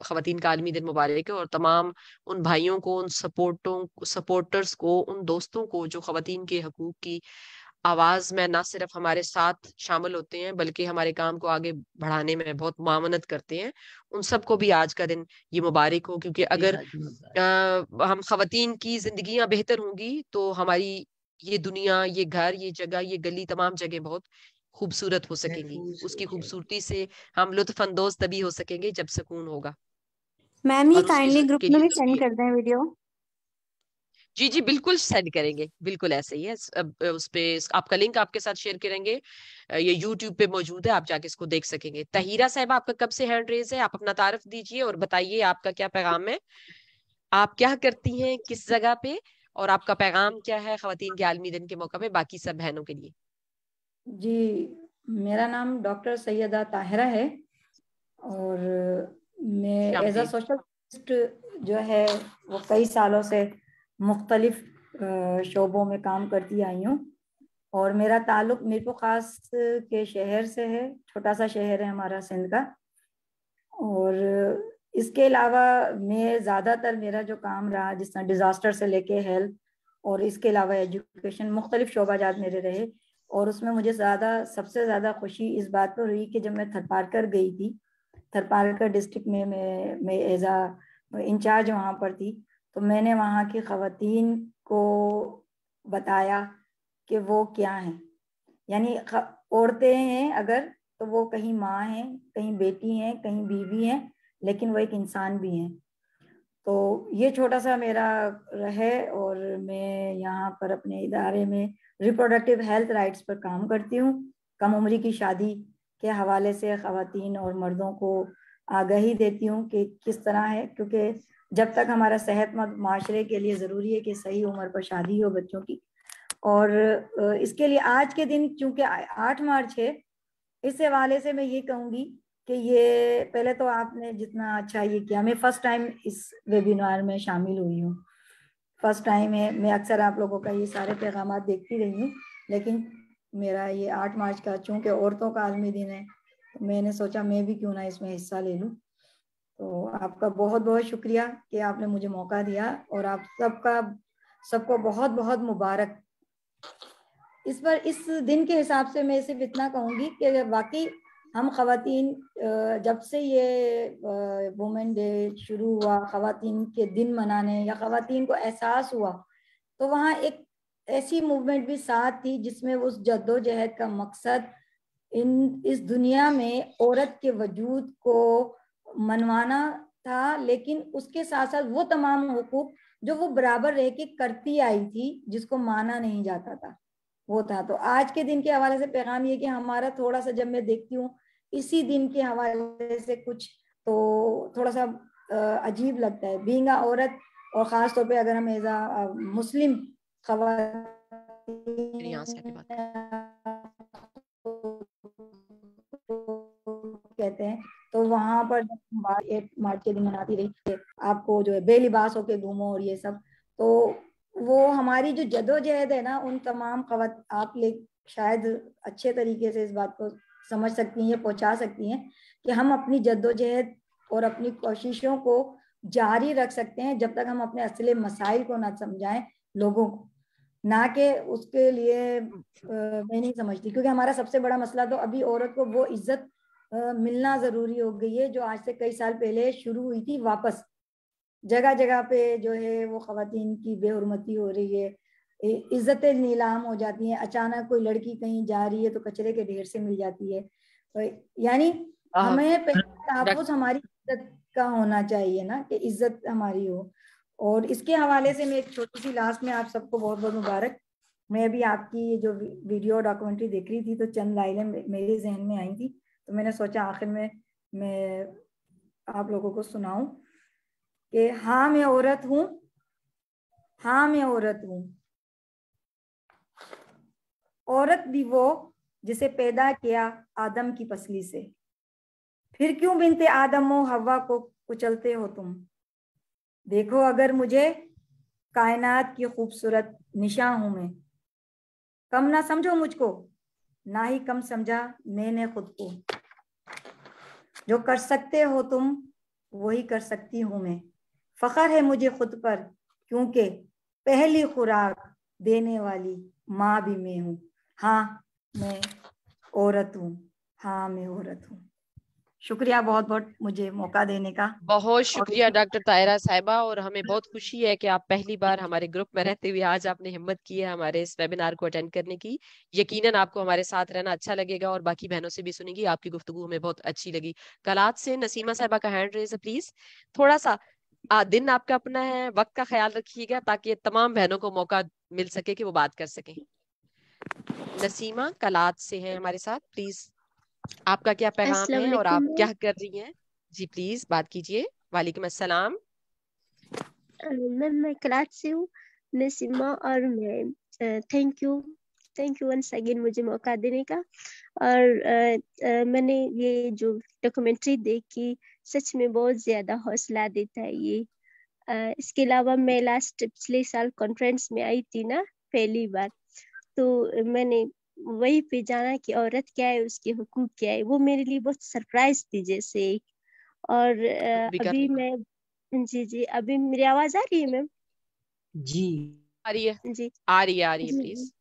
خواتین کا عالمی دن مبارک ہے. اور تمام ان بھائیوں کو، ان سپورٹرز کو، ان دوستوں کو جو خواتین کے حقوق کی آواز میں نہ صرف ہمارے ساتھ شامل ہوتے ہیں بلکہ ہمارے کام کو آگے بڑھانے میں بہت معاونت کرتے ہیں، ان سب کو بھی آج کا دن یہ مبارک ہو. کیونکہ اگر ہم خواتین کی زندگیاں بہتر ہوں گی تو ہماری یہ دنیا، یہ گھر، یہ جگہ، یہ گلی، تمام جگہ بہت خوبصورت ہو سکیں گی. محفوظ اس ہو کی جائے گی. خوبصورتی سے ہم لطف اندوز تبھی ہو سکیں گے جب سکون ہوگا. میم یہ اور اس کی کائنڈلی گروپ کے میں لیے بھی ضروری سینڈ ہے. کر دیں ویڈیو. جی جی بالکل سینڈ کریں گے. بالکل ایسے ہی ہے. اس پہ آپ کا لنک آپ کے ساتھ شیئر کریں گے. یہ یوٹیوب پہ موجود ہے، آپ جا کے اس کو دیکھ سکیں گے. طہیرہ صاحب آپ کا کب سے ہینڈ ریز ہے؟ آپ اپنا تعارف دیجیے اور بتائیے آپ کا کیا پیغام ہے، آپ کیا کرتی ہیں کس جگہ پہ، اور آپ کا پیغام کیا ہے خواتین کے عالمی دن کے موقع پہ باقی سب بہنوں کے لیے. جی میرا نام ڈاکٹر سیدہ طاہرہ ہے، اور میں ایز اے سوشل جو ہے وہ کئی سالوں سے مختلف شعبوں میں کام کرتی آئی ہوں. اور میرا تعلق میر کو خاص کے شہر سے ہے. چھوٹا سا شہر ہے ہمارا سندھ کا. اور اس کے علاوہ میں زیادہ تر میرا جو کام رہا جس طرح ڈیزاسٹر سے لے کے ہیلتھ، اور اس کے علاوہ ایجوکیشن، مختلف شعبہ جات میرے رہے. اور اس میں مجھے سب سے زیادہ خوشی اس بات پر ہوئی کہ جب میں تھرپارکر گئی تھی، تھرپارکر ڈسٹرکٹ میں ایز اے انچارج وہاں پر تھی، تو میں نے وہاں کی خواتین کو بتایا کہ وہ کیا ہیں. یعنی عورتیں ہیں اگر تو وہ کہیں ماں ہیں، کہیں بیٹی ہیں، کہیں بیوی ہیں، لیکن وہ ایک انسان بھی ہیں. تو یہ چھوٹا سا میرا ہے. اور میں یہاں پر اپنے ادارے میں ریپروڈکٹیو ہیلتھ رائٹس پر کام کرتی ہوں. کم عمری کی شادی کے حوالے سے خواتین اور مردوں کو آگاہی دیتی ہوں کہ کس طرح ہے، کیونکہ جب تک ہمارا صحت مند معاشرے کے لیے ضروری ہے کہ صحیح عمر پر شادی ہو بچوں کی. اور اس کے لیے آج کے دن چونکہ 8 مارچ ہے، اس حوالے سے میں یہ کہوں گی کہ یہ پہلے تو آپ نے جتنا اچھا یہ کیا، میں فرسٹ ٹائم اس ویبینار میں شامل ہوئی ہوں. فرسٹ ٹائم ہے. میں اکثر آپ لوگوں کا یہ سارے پیغامات دیکھتی رہی ہوں، لیکن میرا یہ 8 مارچ کا چونکہ عورتوں کا عالمی دن ہے، میں نے سوچا میں بھی کیوں نہ اس میں حصہ لے لوں. تو آپ کا بہت بہت شکریہ کہ آپ نے مجھے موقع دیا، اور آپ سب کو بہت بہت مبارک. اس دن کے حساب سے میں صرف اتنا کہوں گی کہ واقعی ہم خواتین جب سے یہ وومن ڈے شروع ہوا، خواتین کے دن منانے یا خواتین کو احساس ہوا، تو وہاں ایک ایسی موومنٹ بھی ساتھ تھی جس میں اس جدوجہد کا مقصد اس دنیا میں عورت کے وجود کو منوانا تھا، لیکن اس کے ساتھ ساتھ وہ تمام حقوق جو وہ برابر رہ کے کرتی آئی تھی جس کو مانا نہیں جاتا تھا وہ تھا. تو آج کے دن کے حوالے سے پیغام یہ کہ ہمارا تھوڑا سا، جب میں دیکھتی ہوں اسی دن کے حوالے سے کچھ، تو تھوڑا سا عجیب لگتا ہے بینگ اے عورت، اور خاص طور پہ اگر ہم ایز اے مسلم کہتے ہیں. تو وہاں پر 8 مارچ کے دن مناتی رہی، آپ کو جو ہے بے لباس ہو کے گھومو اور یہ سب. تو وہ ہماری جو جدوجہد ہے نا، ان تمام آپ شاید اچھے طریقے سے اس بات کو سمجھ سکتی ہیں یا پہنچا سکتی ہیں کہ ہم اپنی جدوجہد اور اپنی کوششوں کو جاری رکھ سکتے ہیں جب تک ہم اپنے اصل مسائل کو نہ سمجھائیں لوگوں کو، نہ کہ اس کے لیے میں نہیں سمجھتی، کیونکہ ہمارا سب سے بڑا مسئلہ تو ابھی عورت کو وہ عزت ملنا ضروری ہو گئی ہے جو آج سے کئی سال پہلے شروع ہوئی تھی. واپس جگہ جگہ پہ جو ہے وہ خواتین کی بے حرمتی ہو رہی ہے، عزتیں نیلام ہو جاتی ہیں. اچانک کوئی لڑکی کہیں جا رہی ہے تو کچرے کے ڈھیر سے مل جاتی ہے. یعنی ہمیں تحفظ ہماری عزت کا ہونا چاہیے نا، کہ عزت ہماری ہو. اور اس کے حوالے سے میں ایک چھوٹی سی لاسٹ میں، آپ سب کو بہت بہت مبارک. میں ابھی آپ کی جو ویڈیو ڈاکومنٹری دیکھ رہی تھی تو چند لائنیں میرے ذہن میں آئی تھی، تو میں نے سوچا آخر میں آپ لوگوں کو سناؤں کہ ہاں میں عورت ہوں، ہاں میں عورت ہوں. عورت بھی وہ جسے پیدا کیا آدم کی پسلی سے، پھر کیوں بنت آدم و حوا کو کچلتے ہو تم. دیکھو اگر مجھے کائنات کی خوبصورت نشاں ہوں میں، کم نہ سمجھو مجھ کو، نہ ہی کم سمجھا میں نے خود کو. جو کر سکتے ہو تم وہی کر سکتی ہوں میں. فخر ہے مجھے خود پر کیونکہ پہلی خوراک دینے والی ماں بھی میں ہوں. ہاں میں عورت ہوں، ہاں میں عورت ہوں. شکریہ بہت بہت مجھے موقع دینے کا. بہت شکریہ ڈاکٹر طاہرہ صاحبہ، اور ہمیں بہت خوشی ہے کہ آپ پہلی بار ہمارے گروپ میں رہتے ہوئے آج آپ نے ہمت کی ہے ہمارے اس ویبینار کو اٹینڈ کرنے کی. یقیناً آپ کو ہمارے ساتھ رہنا اچھا لگے گا، اور باقی بہنوں سے بھی سنیں گی. آپ کی گفتگو ہمیں بہت اچھی لگی. کلات سے نسیمہ صاحبہ کا ہینڈ ریز ہے پلیز. تھوڑا سا دن آپ کا اپنا ہے، وقت کا خیال رکھیے گا تاکہ تمام بہنوں کو موقع مل سکے کہ وہ بات کر سکیں. نسیمہ کلات سے ہیں ہمارے ساتھ، پلیز آپ کا کیا پیغام ہے اور آپ کیا کر رہی ہیں؟ جی پلیز بات کیجیے. وعلیکم السلام. میں کلات سے ہوں نسیمہ، اور میں تھینک یو ونس اگین مجھے موقع دینے کا. اور میں نے یہ جو ڈاکومنٹری دیکھی سچ میں بہت زیادہ حوصلہ دیتا ہے یہ. اس کے علاوہ میں لاسٹ پچھلے سال کانفرنس میں آئی تھی نا پہلی بار، تو میں نے وہی پہ جانا کہ عورت کیا ہے، اس کے حقوق کیا ہے. وہ میرے لیے بہت سرپرائز تھی جیسے. اور ابھی میں جی ابھی میری آواز آ رہی ہے میم؟ جی آ رہی ہے. جی آ رہی ہے پلیز.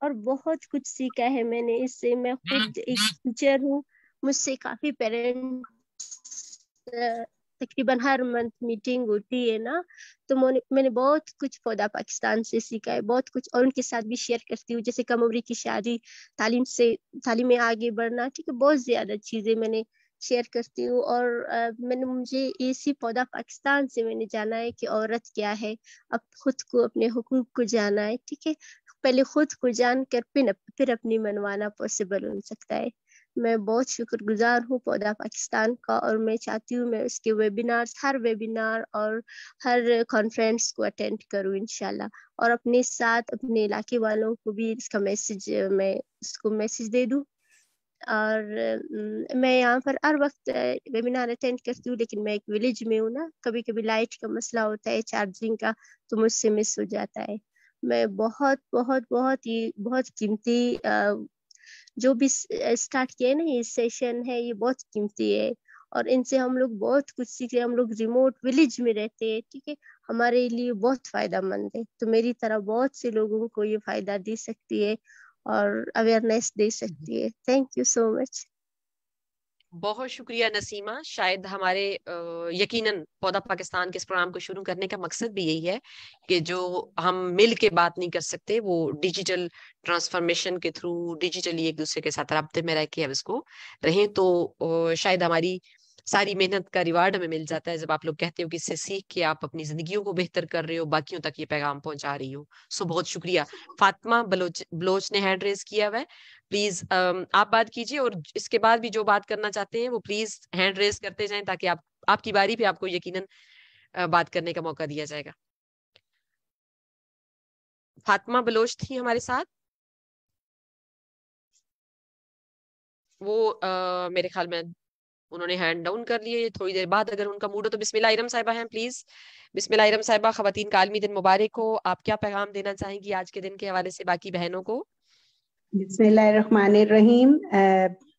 اور بہت کچھ سیکھا ہے میں نے اس سے. میں خود ایک ٹیچر ہوں، مجھ سے کافی پیرنٹس تقریباً ہر منتھ میٹنگ ہوتی ہے نا، تو میں نے بہت کچھ پودا پاکستان سے سیکھا ہے، بہت کچھ، اور ان کے ساتھ بھی شیئر کرتی ہوں. جیسے کم عمری کی شادی، تعلیم میں آگے بڑھنا، ٹھیک ہے، بہت زیادہ چیزیں میں نے شیئر کرتی ہوں. اور مجھے اسی پودا پاکستان سے میں نے جانا ہے کہ عورت کیا ہے، اب خود کو، اپنے حقوق کو جانا ہے. ٹھیک ہے، پہلے خود کو جان کر پھر اپنی منوانا پاسبل ہو سکتا ہے. میں بہت شکر گزار ہوں پودا پاکستان کا، اور میں چاہتی ہوں میں اس کے ہر ویبینار اور ہر کانفرنس کو اٹینڈ کروں انشاءاللہ، اور اپنے ساتھ اپنے علاقے والوں کو بھی اس کا میسج دے دوں. اور میں یہاں پر ہر وقت ویبینار اٹینڈ کرتی ہوں، لیکن میں ایک ولیج میں ہوں نا، کبھی کبھی لائٹ کا مسئلہ ہوتا ہے، چارجنگ کا، تو مجھ سے مس ہو جاتا ہے. میں بہت قیمتی جو بھی اسٹارٹ کیا ہے نا یہ سیشن ہے، یہ بہت قیمتی ہے، اور ان سے ہم لوگ بہت کچھ سیکھ رہے ہیں. ہم لوگ ریموٹ ولیج میں رہتے ہیں، ٹھیک ہے، ہمارے لیے بہت فائدہ مند ہے. تو میری طرح بہت سے لوگوں کو یہ فائدہ دے سکتی ہے اور اویئرنیس دے سکتی ہے. تھینک یو سو مچ. بہت شکریہ نسیمہ. شاید ہمارے یقیناً پودا پاکستان کے اس پروگرام کو شروع کرنے کا مقصد بھی یہی ہے کہ جو ہم مل کے بات نہیں کر سکتے وہ ڈیجیٹل ٹرانسفارمیشن کے تھرو ڈیجیٹلی ایک دوسرے کے ساتھ رابطے میں رہ کے اب اس کو رہیں, تو شاید ہماری ساری محنت کا ریوارڈ ہمیں مل جاتا ہے جب آپ لوگ کہتے ہو کہ اس سے سیکھ کے آپ اپنی زندگیوں کو بہتر کر رہے ہو, باقیوں تک یہ پیغام پہنچا رہی ہو. سو بہت شکریہ. فاطمہ بلوچ نے ہینڈ ریز کیا ہوا ہے, پلیز آپ بات کیجیے, اور اس کے بعد بھی جو بات کرنا چاہتے ہیں وہ پلیز ہینڈ ریز کرتے جائیں تاکہ آپ کی باری پہ آپ کو یقیناً بات کرنے کا موقع دیا جائے گا. فاطمہ بلوچ تھی ہمارے ساتھ, وہ میرے خیال میں انہوں نے ہینڈ ڈاؤن کر لیے. تھوڑی دیر بعد اگر ان کا موڈ ہو تو بسم اللہ ارم صاحبہ ہیں پلیز. بسم اللہ ارم صاحبہ, خواتین کا عالمی دن مبارک ہو. آپ کیا پیغام دینا چاہیں گی آج کے دن کے حوالے سے باقی بہنوں کو؟ بسم اللہ الرحمن الرحیم.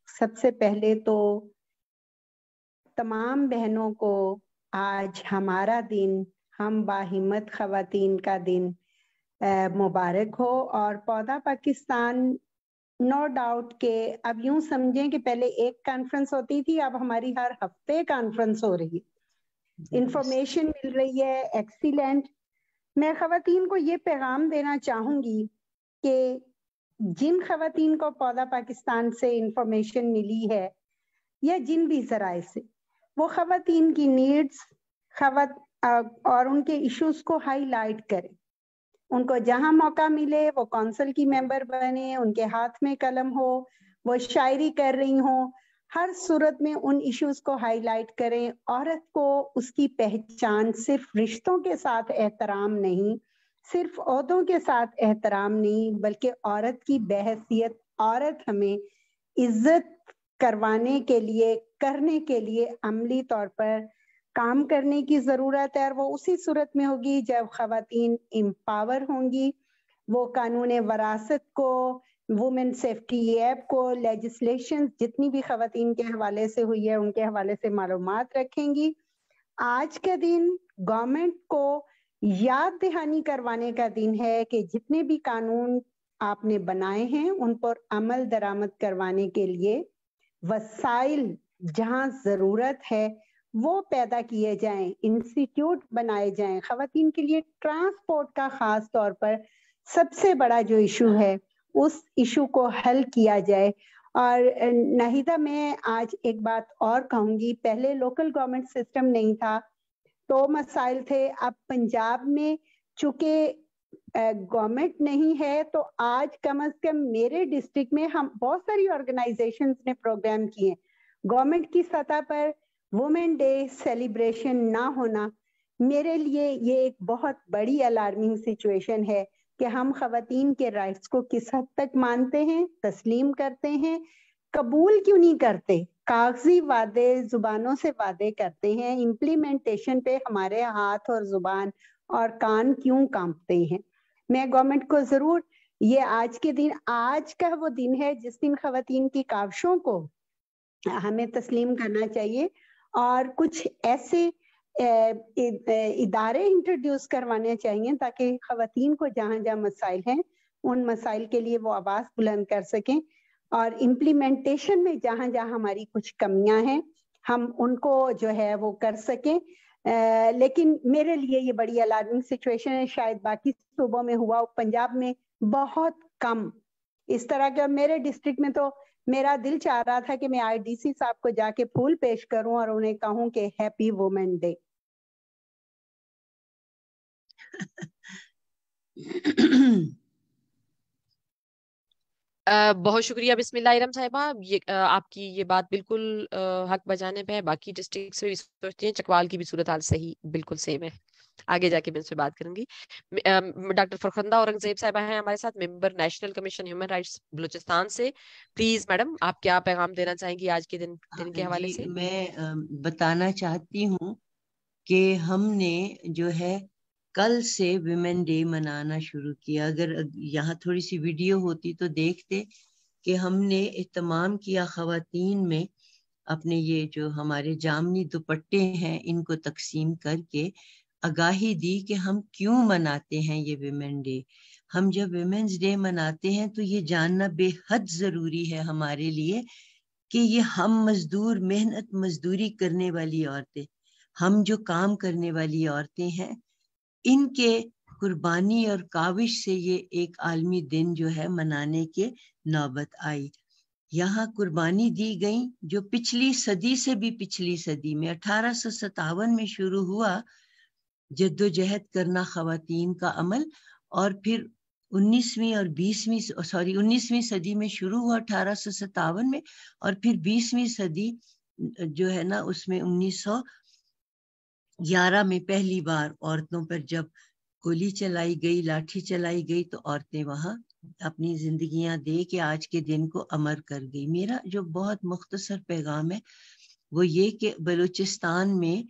سب سے پہلے تو تمام بہنوں کو آج ہمارا دن, ہم باہمت خواتین کا دن مبارک ہو. اور پودا پاکستان نو ڈاؤٹ کہ اب یوں سمجھیں کہ پہلے ایک کانفرنس ہوتی تھی, اب ہماری ہر ہفتے کانفرنس ہو رہی ہے, انفارمیشن مل رہی ہے, ایکسیلنٹ. میں خواتین کو یہ پیغام دینا چاہوں گی کہ جن خواتین کو پودا پاکستان سے انفارمیشن ملی ہے یا جن بھی ذرائع سے, وہ خواتین کی نیڈز اور ان کے ایشوز کو ہائی لائٹ کریں. ان کو جہاں موقع ملے وہ کونسل کی ممبر بنے, ان کے ہاتھ میں قلم ہو, وہ شاعری کر رہی ہوں, ہر صورت میں ان ایشوز کو ہائی لائٹ کریں. عورت کو اس کی پہچان صرف رشتوں کے ساتھ احترام نہیں, صرف عہدوں کے ساتھ احترام نہیں, بلکہ عورت کی بحیثیت عورت ہمیں عزت کروانے کے لیے, کرنے کے لیے عملی طور پر کام کرنے کی ضرورت ہے. اور وہ اسی صورت میں ہوگی جب خواتین امپاور ہوں گی. وہ قانون وراثت کو, وومن سیفٹی ایپ کو, لیجسلیشن جتنی بھی خواتین کے حوالے سے ہوئی ہے ان کے حوالے سے معلومات رکھیں گی. آج کا دن گورنمنٹ کو یاد دہانی کروانے کا دن ہے کہ جتنے بھی قانون آپ نے بنائے ہیں ان پر عمل درآمد کروانے کے لیے وسائل جہاں ضرورت ہے وہ پیدا کیے جائیں, انسٹیٹیوٹ بنائے جائیں. خواتین کے لیے ٹرانسپورٹ کا خاص طور پر سب سے بڑا جو ایشو ہے اس ایشو کو حل کیا جائے. اور ناہیدہ میں آج ایک بات اور کہوں گی, پہلے لوکل گورنمنٹ سسٹم نہیں تھا تو مسائل تھے, اب پنجاب میں چونکہ گورنمنٹ نہیں ہے تو آج کم از کم میرے ڈسٹرکٹ میں ہم بہت ساری آرگنائزیشنز نے پروگرام کیے. گورنمنٹ کی سطح پر وومن ڈے سیلیبریشن نہ ہونا میرے لیے یہ ایک بہت بڑی الارمنگ سچویشن ہے کہ ہم خواتین کے رائٹس کو کس حد تک مانتے ہیں, تسلیم کرتے ہیں, قبول کیوں نہیں کرتے. کاغذی وعدے, زبانوں سے وعدے کرتے ہیں, امپلیمنٹیشن پہ ہمارے ہاتھ اور زبان اور کان کیوں کانپتے ہیں. میں گورنمنٹ کو ضرور یہ آج کے دن, آج کا وہ دن ہے جس دن خواتین کی کاوشوں کو ہمیں تسلیم کرنا چاہیے اور کچھ ایسے ادارے انٹروڈیوس کروانے چاہیے تاکہ خواتین کو جہاں جہاں مسائل ہیں ان مسائل کے لیے وہ آواز بلند کر سکیں, اور امپلیمنٹیشن میں جہاں جہاں ہماری کچھ کمیاں ہیں ہم ان کو جو ہے وہ کر سکیں. لیکن میرے لیے یہ بڑی الارمنگ سچویشن ہے. شاید باقی صوبوں میں ہوا, پنجاب میں بہت کم اس طرح کا. میرے ڈسٹرکٹ میں تو میرا دل چاہ رہا تھا کہ میں آئی ڈی سی صاحب کو جا کے پھول پیش کروں اور انہیں کہوں کہ ہیپی وومن ڈے. بہت شکریہ بسم اللہ ارم صاحبہ. آپ کی یہ بات بالکل حق بجانے پہ ہے. باقی ڈسٹرکٹ سے بھی سوچتے ہیں, چکوال کی بھی صورتحال صحیح بالکل سیم ہے. آگے جا کے میں اس پہ بات کروں گی. ڈاکٹر فرخندہ اورنگزیب صاحبہ ہیں ہمارے ساتھ, member national commission human rights Balochistan سے. پلیز میڈم آپ کیا پیغام دینا چاہیں گی آج کے دن کے حوالے سے؟ میں بتانا چاہتی ہوں کہ ہم نے جو ہے کل سے ویمن ڈے منانا شروع کیا. اگر یہاں تھوڑی سی ویڈیو ہوتی تو دیکھتے کہ ہم نے اہتمام کیا خواتین میں, اپنے یہ جو ہمارے جامنی دوپٹے ہیں ان کو تقسیم کر کے آگاہی دی کہ ہم کیوں مناتے ہیں یہ ویمن ڈے. ہم جب ویمنز ڈے مناتے ہیں تو یہ جاننا بے حد ضروری ہے ہمارے لیے کہ یہ ہم مزدور محنت مزدوری کرنے والی عورتیں، ہم جو کام کرنے والی عورتیں ہیں، ان کے قربانی اور کاوش سے یہ ایک عالمی دن جو ہے منانے کے نوبت آئی. یہاں قربانی دی گئی جو پچھلی صدی سے بھی پچھلی صدی میں 1857 میں شروع ہوا جدوجہد کرنا خواتین کا عمل، اور پھر 19ویں صدی میں شروع ہوا 1857 میں، اور پھر 20ویں صدی جو ہے نا اس میں 1911 میں پہلی بار عورتوں پر جب گولی چلائی گئی، لاٹھی چلائی گئی، تو عورتیں وہاں اپنی زندگیاں دے کے آج کے دن کو امر کر گئی. میرا جو بہت مختصر پیغام ہے وہ یہ کہ بلوچستان میں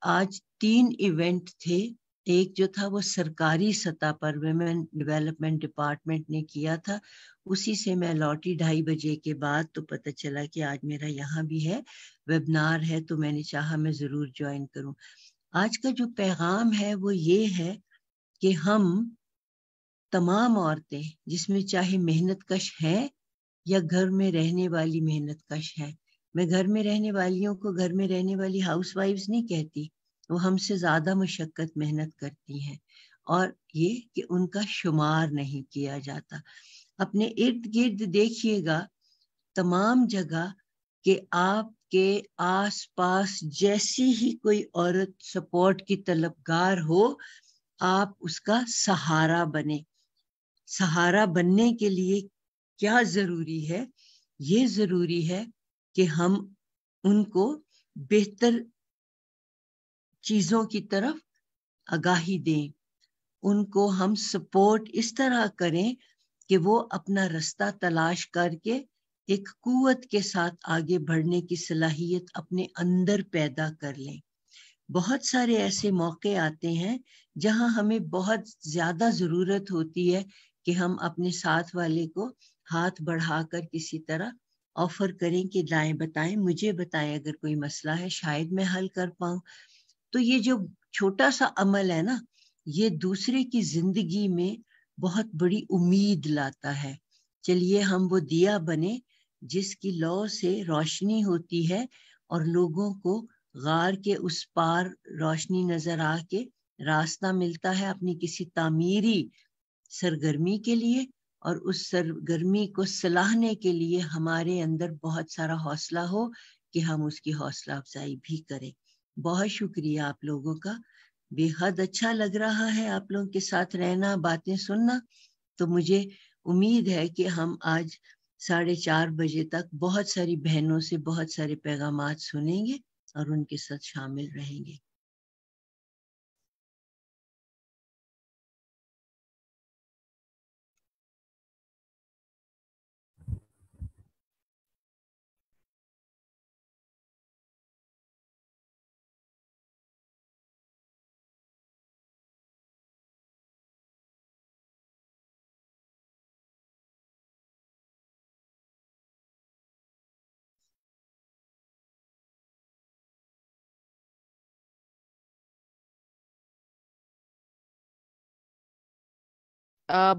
آج 3 ایونٹ تھے. ایک جو تھا وہ سرکاری سطح پر ویمن ڈیولپمنٹ ڈپارٹمنٹ نے کیا تھا، اسی سے میں لوٹی 2:30 بجے کے بعد، تو پتہ چلا کہ آج میرا یہاں بھی ہے ویبنار ہے، تو میں نے چاہا میں ضرور جوائن کروں. آج کا جو پیغام ہے وہ یہ ہے کہ ہم تمام عورتیں، جس میں چاہے محنت کش ہیں یا گھر میں رہنے والی محنت کش ہیں، میں گھر میں رہنے والیوں کو گھر میں رہنے والی ہاؤس وائفز نہیں کہتی، وہ ہم سے زیادہ مشقت محنت کرتی ہیں، اور یہ کہ ان کا شمار نہیں کیا جاتا. اپنے ارد گرد دیکھیے گا تمام جگہ کہ آپ کے آس پاس جیسی ہی کوئی عورت سپورٹ کی طلبگار ہو، آپ اس کا سہارا بنے. سہارا بننے کے لیے کیا ضروری ہے؟ یہ ضروری ہے کہ ہم ان کو بہتر چیزوں کی طرف آگاہی دیں، ان کو ہم سپورٹ اس طرح کریں کہ وہ اپنا رستہ تلاش کر کے ایک قوت کے ساتھ آگے بڑھنے کی صلاحیت اپنے اندر پیدا کر لیں. بہت سارے ایسے موقع آتے ہیں جہاں ہمیں بہت زیادہ ضرورت ہوتی ہے کہ ہم اپنے ساتھ والے کو ہاتھ بڑھا کر کسی طرح آفر کریں کہ لائیں بتائیں، مجھے بتائیں اگر کوئی مسئلہ ہے شاید میں حل کر پاؤں. تو یہ جو چھوٹا سا عمل ہے نا، یہ دوسرے کی زندگی میں بہت بڑی امید لاتا ہے. چلیے ہم وہ دیا بنے جس کی لو سے روشنی ہوتی ہے اور لوگوں کو غار کے اس پار روشنی نظر آ کے راستہ ملتا ہے اپنی کسی تعمیری سرگرمی کے لیے، اور اس سرگرمی کو سلاہنے کے لیے ہمارے اندر بہت سارا حوصلہ ہو کہ ہم اس کی حوصلہ افزائی بھی کریں. بہت شکریہ آپ لوگوں کا، بے حد اچھا لگ رہا ہے آپ لوگوں کے ساتھ رہنا، باتیں سننا. تو مجھے امید ہے کہ ہم آج 4:30 بجے تک بہت ساری بہنوں سے بہت سارے پیغامات سنیں گے اور ان کے ساتھ شامل رہیں گے.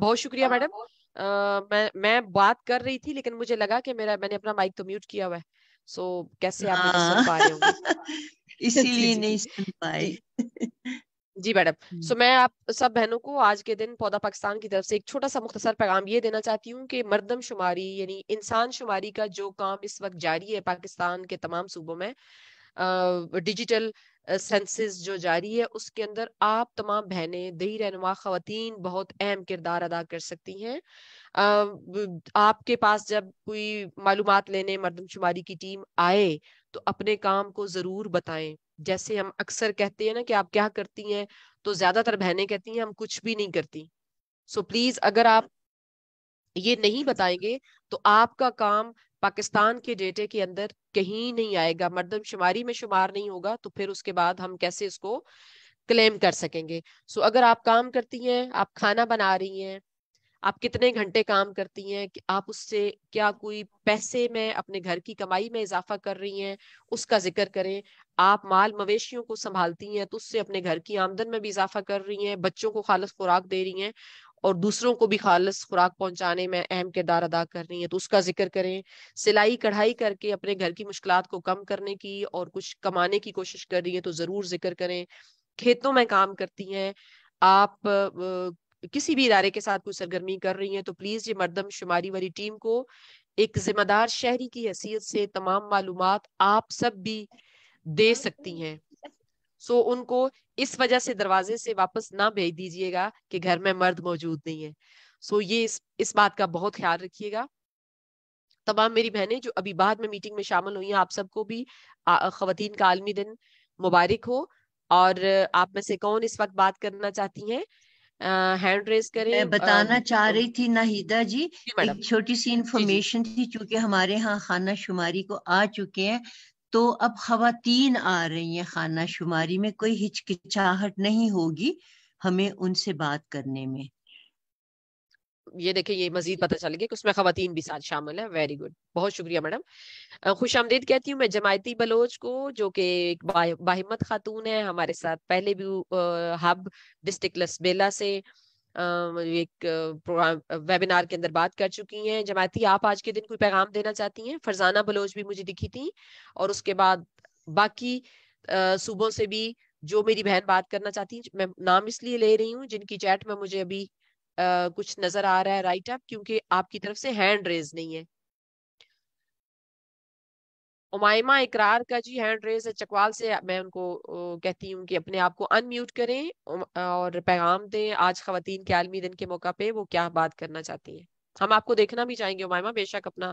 بہت شکریہ میڈم. میں بات کر رہی تھی لیکن مجھے لگا کہ میں نے اپنا مائک تو میوٹ کیا ہوا ہے، سو کیسے آپ مجھے سن پا رہے ہوں گے؟ اسی لیے نہیں سن پائے. جی میڈم. سو میں آپ سب بہنوں کو آج کے دن پودا پاکستان کی طرف سے ایک چھوٹا سا مختصر پیغام یہ دینا چاہتی ہوں کہ مردم شماری یعنی انسان شماری کا جو کام اس وقت جاری ہے پاکستان کے تمام صوبوں میں، ڈیجیٹل سینسز جو جاری ہے، اس کے اندر آپ تمام بہنیں دیہی رہنما خواتین بہت اہم کردار ادا کر سکتی ہیں. آپ کے پاس جب کوئی معلومات لینے مردم شماری کی ٹیم آئے تو اپنے کام کو ضرور بتائیں. جیسے ہم اکثر کہتے ہیں نا کہ آپ کیا کرتی ہیں، تو زیادہ تر بہنیں کہتی ہیں ہم کچھ بھی نہیں کرتی. سو پلیز اگر آپ یہ نہیں بتائیں گے تو آپ کا کام پاکستان کے ڈیٹے کے اندر کہیں نہیں آئے گا، مردم شماری میں شمار نہیں ہوگا، تو پھر اس کے بعد ہم کیسے اس کو کلیم کر سکیں گے. سو اگر آپ کام کرتی ہیں، آپ کھانا بنا رہی ہیں، آپ کتنے گھنٹے کام کرتی ہیں، کہ آپ اس سے کیا کوئی پیسے میں اپنے گھر کی کمائی میں اضافہ کر رہی ہیں، اس کا ذکر کریں. آپ مال مویشیوں کو سنبھالتی ہیں تو اس سے اپنے گھر کی آمدن میں بھی اضافہ کر رہی ہیں، بچوں کو خالص خوراک دے رہی ہیں، اور دوسروں کو بھی خالص خوراک پہنچانے میں اہم کردار ادا کر رہی ہیں تو اس کا ذکر کریں. سلائی کڑھائی کر کے اپنے گھر کی مشکلات کو کم کرنے کی اور کچھ کمانے کی کوشش کر رہی ہیں تو ضرور ذکر کریں. کھیتوں میں کام کرتی ہیں آپ, کسی بھی ادارے کے ساتھ کوئی سرگرمی کر رہی ہیں تو پلیز یہ مردم شماری والی ٹیم کو ایک ذمہ دار شہری کی حیثیت سے تمام معلومات آپ سب بھی دے سکتی ہیں. سو ان کو اس وجہ سے دروازے سے واپس نہ بھیج دیجیے گا کہ گھر میں مرد موجود نہیں ہے. سو یہ اس بات کا بہت خیال رکھیے گا. تمام میری بہنیں جو ابھی بعد میں میٹنگ میں شامل ہوئی ہیں, آپ سب کو بھی خواتین کا عالمی دن مبارک ہو. اور آپ میں سے کون اس وقت بات کرنا چاہتی ہیں, ہینڈ ریز کریں. میں بتانا چاہ رہی تھی ناہیدہ جی, میڈم ایک چھوٹی سی انفارمیشن تھی, چونکہ ہمارے ہاں خانہ شماری کو آ چکے ہیں تو اب خواتین آ رہی ہیں خانہ شماری میں, کوئی ہچکچاہٹ نہیں ہوگی ہمیں ان سے بات کرنے میں. یہ دیکھیں یہ مزید پتہ چل گیا کہ اس میں خواتین بھی ساتھ شامل ہیں. ویری گڈ, بہت شکریہ میڈم. خوش آمدید کہتی ہوں میں جماعتی بلوچ کو, جو کہ ایک باہمت خاتون ہے, ہمارے ساتھ پہلے بھی ہب ڈسٹرکٹ لسبیلا سے ایک پروگرام ویبینار کے اندر بات کر چکی ہیں. جماعتی آپ آج کے دن کوئی پیغام دینا چاہتی ہیں؟ فرزانہ بلوچ بھی مجھے دکھی تھی, اور اس کے بعد باقی صوبوں سے بھی جو میری بہن بات کرنا چاہتی ہیں. میں نام اس لیے لے رہی ہوں جن کی چیٹ میں مجھے ابھی کچھ نظر آ رہا ہے رائٹ اپ, کیونکہ آپ کی طرف سے ہینڈ ریز نہیں ہے. امائمہ اقرار کا جی ہینڈ ریز ہے چکوال سے. میں ان کو کہتی ہوں کہ اپنے آپ کو ان میوٹ کریں اور پیغام دیں آج خواتین کے عالمی دن کے موقع پہ وہ کیا بات کرنا چاہتی ہیں. ہم آپ کو دیکھنا بھی چاہیں گے امائمہ, بے شک اپنا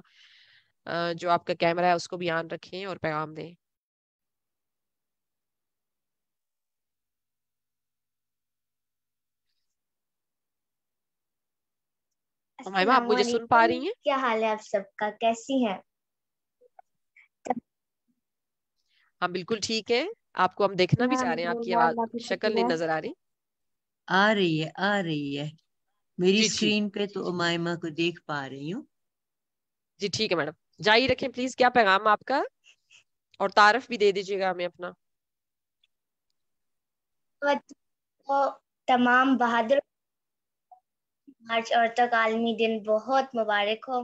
جو آپ کا کیمرہ ہے اس کو بھی آن رکھیں اور پیغام دیں. امائمہ آپ السلام مجھے سن پا رہی علیکم, ہیں؟ کیا حال ہے آپ سب کا, کیسی ہیں؟ ہاں بالکل ٹھیک ہے, آپ کو ہم دیکھنا بھی چاہ رہے ہیں, آپ کی الحمدللہ, آواز اللہ کا شکل شکر نہیں ہے. نظر آ رہی. آ رہی ہے میری جی ٹھیک, اسکرین پہ تو امائمہ کو دیکھ پا رہی ہوں. جی ٹھیک ہے میڈم, جاری رکھیں پلیز. کیا پیغام آپ کا, اور تعارف بھی دے دیجیے گا ہمیں اپنا. تمام بہادر مارچ عورتوں کا عالمی دن بہت مبارک ہو.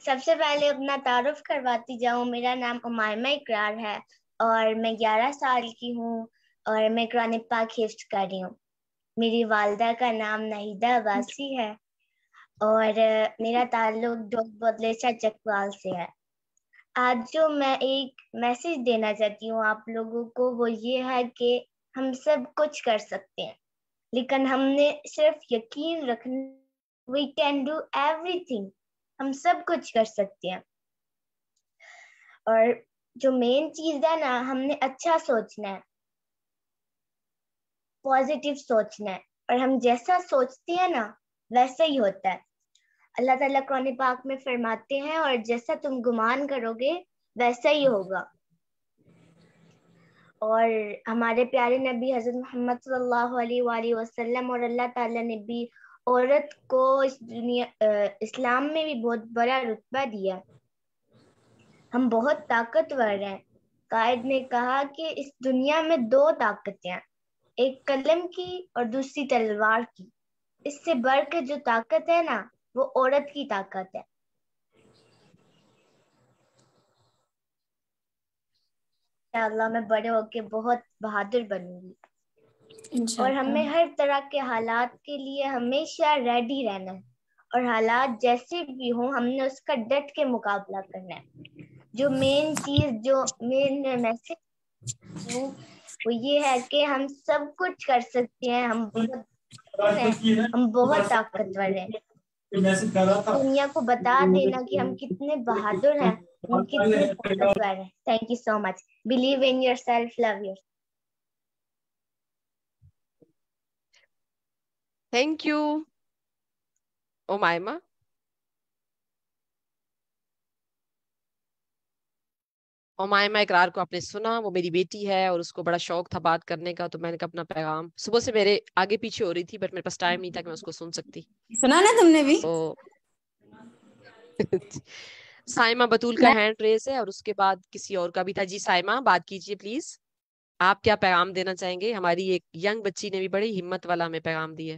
سب سے پہلے اپنا تعارف کرواتی جاؤں, میرا نام امائمہ اقرار ہے اور میں 11 سال کی ہوں اور میں قرآن پاک حفظ کر رہی ہوں. میری والدہ کا نام ناہیدہ عباسی ہے اور میرا تعلق ڈوگ بدلیچا چکوال سے ہے. آج جو میں ایک میسج دینا چاہتی ہوں آپ لوگوں کو وہ یہ ہے کہ ہم سب کچھ کر سکتے ہیں, لیکن ہم نے صرف یقین رکھنا, we can do everything, ہم سب کچھ کر سکتے ہیں. اور جو مین چیز ہے نا, ہم نے اچھا سوچنا ہے, پازیٹیو سوچنا ہے, اور ہم جیسا سوچتے ہیں نا ویسا ہی ہوتا ہے. اللہ تعالیٰ قرآن پاک میں فرماتے ہیں اور جیسا تم گمان کرو گے ویسا ہی ہوگا. اور ہمارے پیارے نبی حضرت محمد صلی اللہ علیہ وآلہ وسلم اور اللہ تعالیٰ نے بھی عورت کو اس دنیا اسلام میں بھی بہت بڑا رتبہ دیا. ہم بہت طاقتور ہیں. قائد نے کہا کہ اس دنیا میں 2 طاقتیں ہیں, ایک قلم کی اور دوسری تلوار کی. اس سے بڑھ کے جو طاقت ہے نا وہ عورت کی طاقت ہے. انشاءاللہ میں بڑے ہو کے بہت بہادر بنوں گی, اور ہمیں ہر طرح کے حالات کے لیے ہمیشہ ریڈی رہنا ہے, اور حالات جیسے بھی ہوں ہم نے اس کا ڈٹ کے مقابلہ کرنا ہے. جو مین چیز, جو مین میسج وہ یہ ہے کہ ہم سب کچھ کر سکتے ہیں, ہم بہت طاقتور ہیں. دنیا کو بتا دینا کہ ہم کتنے بہادر ہیں, ہم کتنے طاقتور ہیں. Thank you so much. Believe in yourself, love your. Thank you Umaima. Umaima Iqrar کو آپ نے سنا, وہ میری بیٹی ہے اور اس کو بڑا شوق تھا بات کرنے کا, تو میں نے کہا اپنا پیغام, صبح سے میرے آگے پیچھے ہو رہی تھی بٹ میرے پاس ٹائم نہیں تھا کہ میں اس کو سن سکتی. سنا نا تم نے بھی. سائمہ بطول کا ہینڈ ریز ہے اور اس کے بعد کسی اور کا بھی تھا. جی سائمہ بات کیجیے پلیز, آپ کیا پیغام دینا چاہیں گے؟ ہماری ایک ینگ بچی نے بھی بڑی ہمت والا ہمیں پیغام دی ہے.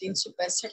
365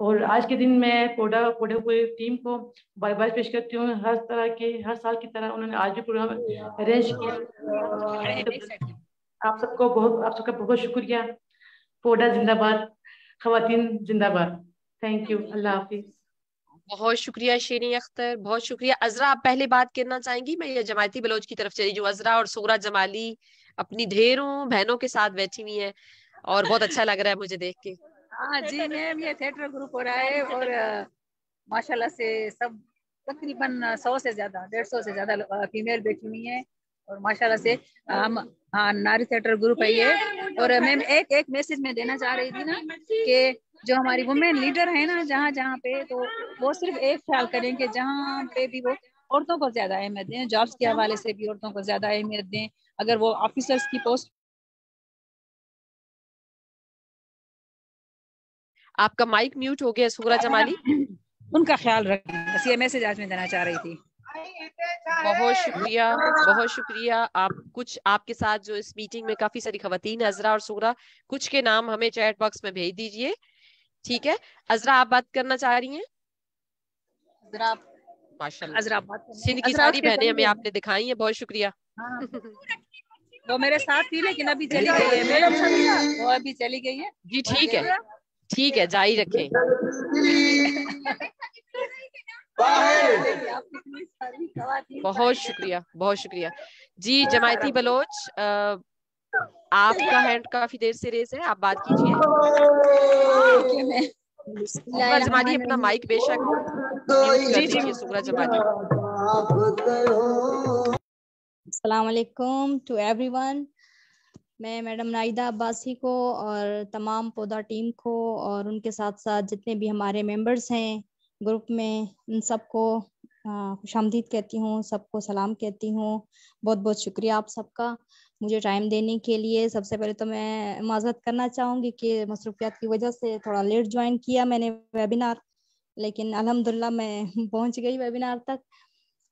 اور آج کے دن میں کوڈا ہوئے ٹیم کو بائے پیش کرتی ہوں. ہر سال کی طرح انہوں نے آج بھی پروگرام ارینج کیا. آپ سب کا بہت شکریہ. کوڈا زندہ باد, خواتین زندہ باد. Thank you. اللہ حافظ. بہت شکریہ شیریں اختر, بہت شکریہ. عذرا آپ پہلے بات کرنا چاہیں گی؟ میں یہ جماعتی بلوچ کی طرف چلی جو عذرا اور سغرا جمالی اپنی ڈھیروں بہنوں کے ساتھ بیٹھی ہوئی ہیں اور بہت اچھا لگ رہا ہے مجھے دیکھ کے. ہاں جی میم, یہ تھیٹر گروپ ہو رہا ہے اور ماشاءاللہ سے سب تقریباً 100 سے زیادہ 150 سے زیادہ فیمیل بیٹھی ہوئی ہیں اور ماشاءاللہ سے ہم ناری تھیٹر گروپ ہے یہ. اور میم ایک میسج میں دینا چاہ رہی تھی نا کہ جو ہماری وومین لیڈر ہیں نا جہاں جہاں پہ, تو وہ صرف ایک خیال کریں کہ جہاں پہ بھی وہ عورتوں کو زیادہ اہمیت دیں, جابس کے حوالے سے بھی عورتوں کو زیادہ اہمیت دیں. اگر وہ آفیسرس کی پوسٹ. آپ کا مائک میوٹ ہو گیا سغرا جمالی. ان کا خیال رکھیں, بس یہ میسج آج میں دینا چاہ رہی تھی. بہت شکریہ, بہت شکریہ. آپ کے ساتھ جو اس میٹنگ میں کافی ساری خواتین عذرا اور سغرا, کچھ کے نام ہمیں چیٹ باکس میں بھیج دیجئے. ٹھیک ہے عذرا, آپ بات کرنا چاہ رہی ہیں؟ ماشاءاللہ سندھ کی ساری بہنیں ہمیں آپ نے دکھائی ہیں, بہت شکریہ. وہ میرے ساتھ تھی لیکن ابھی چلی گئی ہے, وہ ابھی چلی گئی ہے. جی ٹھیک ہے, ٹھیک ہے, جاری رکھیں. بہت شکریہ, بہت شکریہ. جی جماعتی بلوچ, آپ کا ہینڈ کافی دیر سے ریز ہے, آپ بات کیجئے. سغرا جمالی اپنا مائک بے شک میوٹ کر دیجئے. سغرا جمالی. السلام علیکم ٹو ایوری ون. میں میڈم نائدہ عباسی کو اور تمام پودا ٹیم کو اور ان کے ساتھ ساتھ جتنے بھی ہمارے ممبرس ہیں گروپ میں, ان سب کو خوش آمدید کہتی ہوں, سب کو سلام کہتی ہوں. بہت بہت شکریہ آپ سب کا مجھے ٹائم دینے کے لیے. سب سے پہلے تو میں معذرت کرنا چاہوں گی کہ مصروفیات کی وجہ سے تھوڑا لیٹ جوائن کیا میں نے ویبینار, لیکن الحمدللہ میں پہنچ گئی ویبینار تک.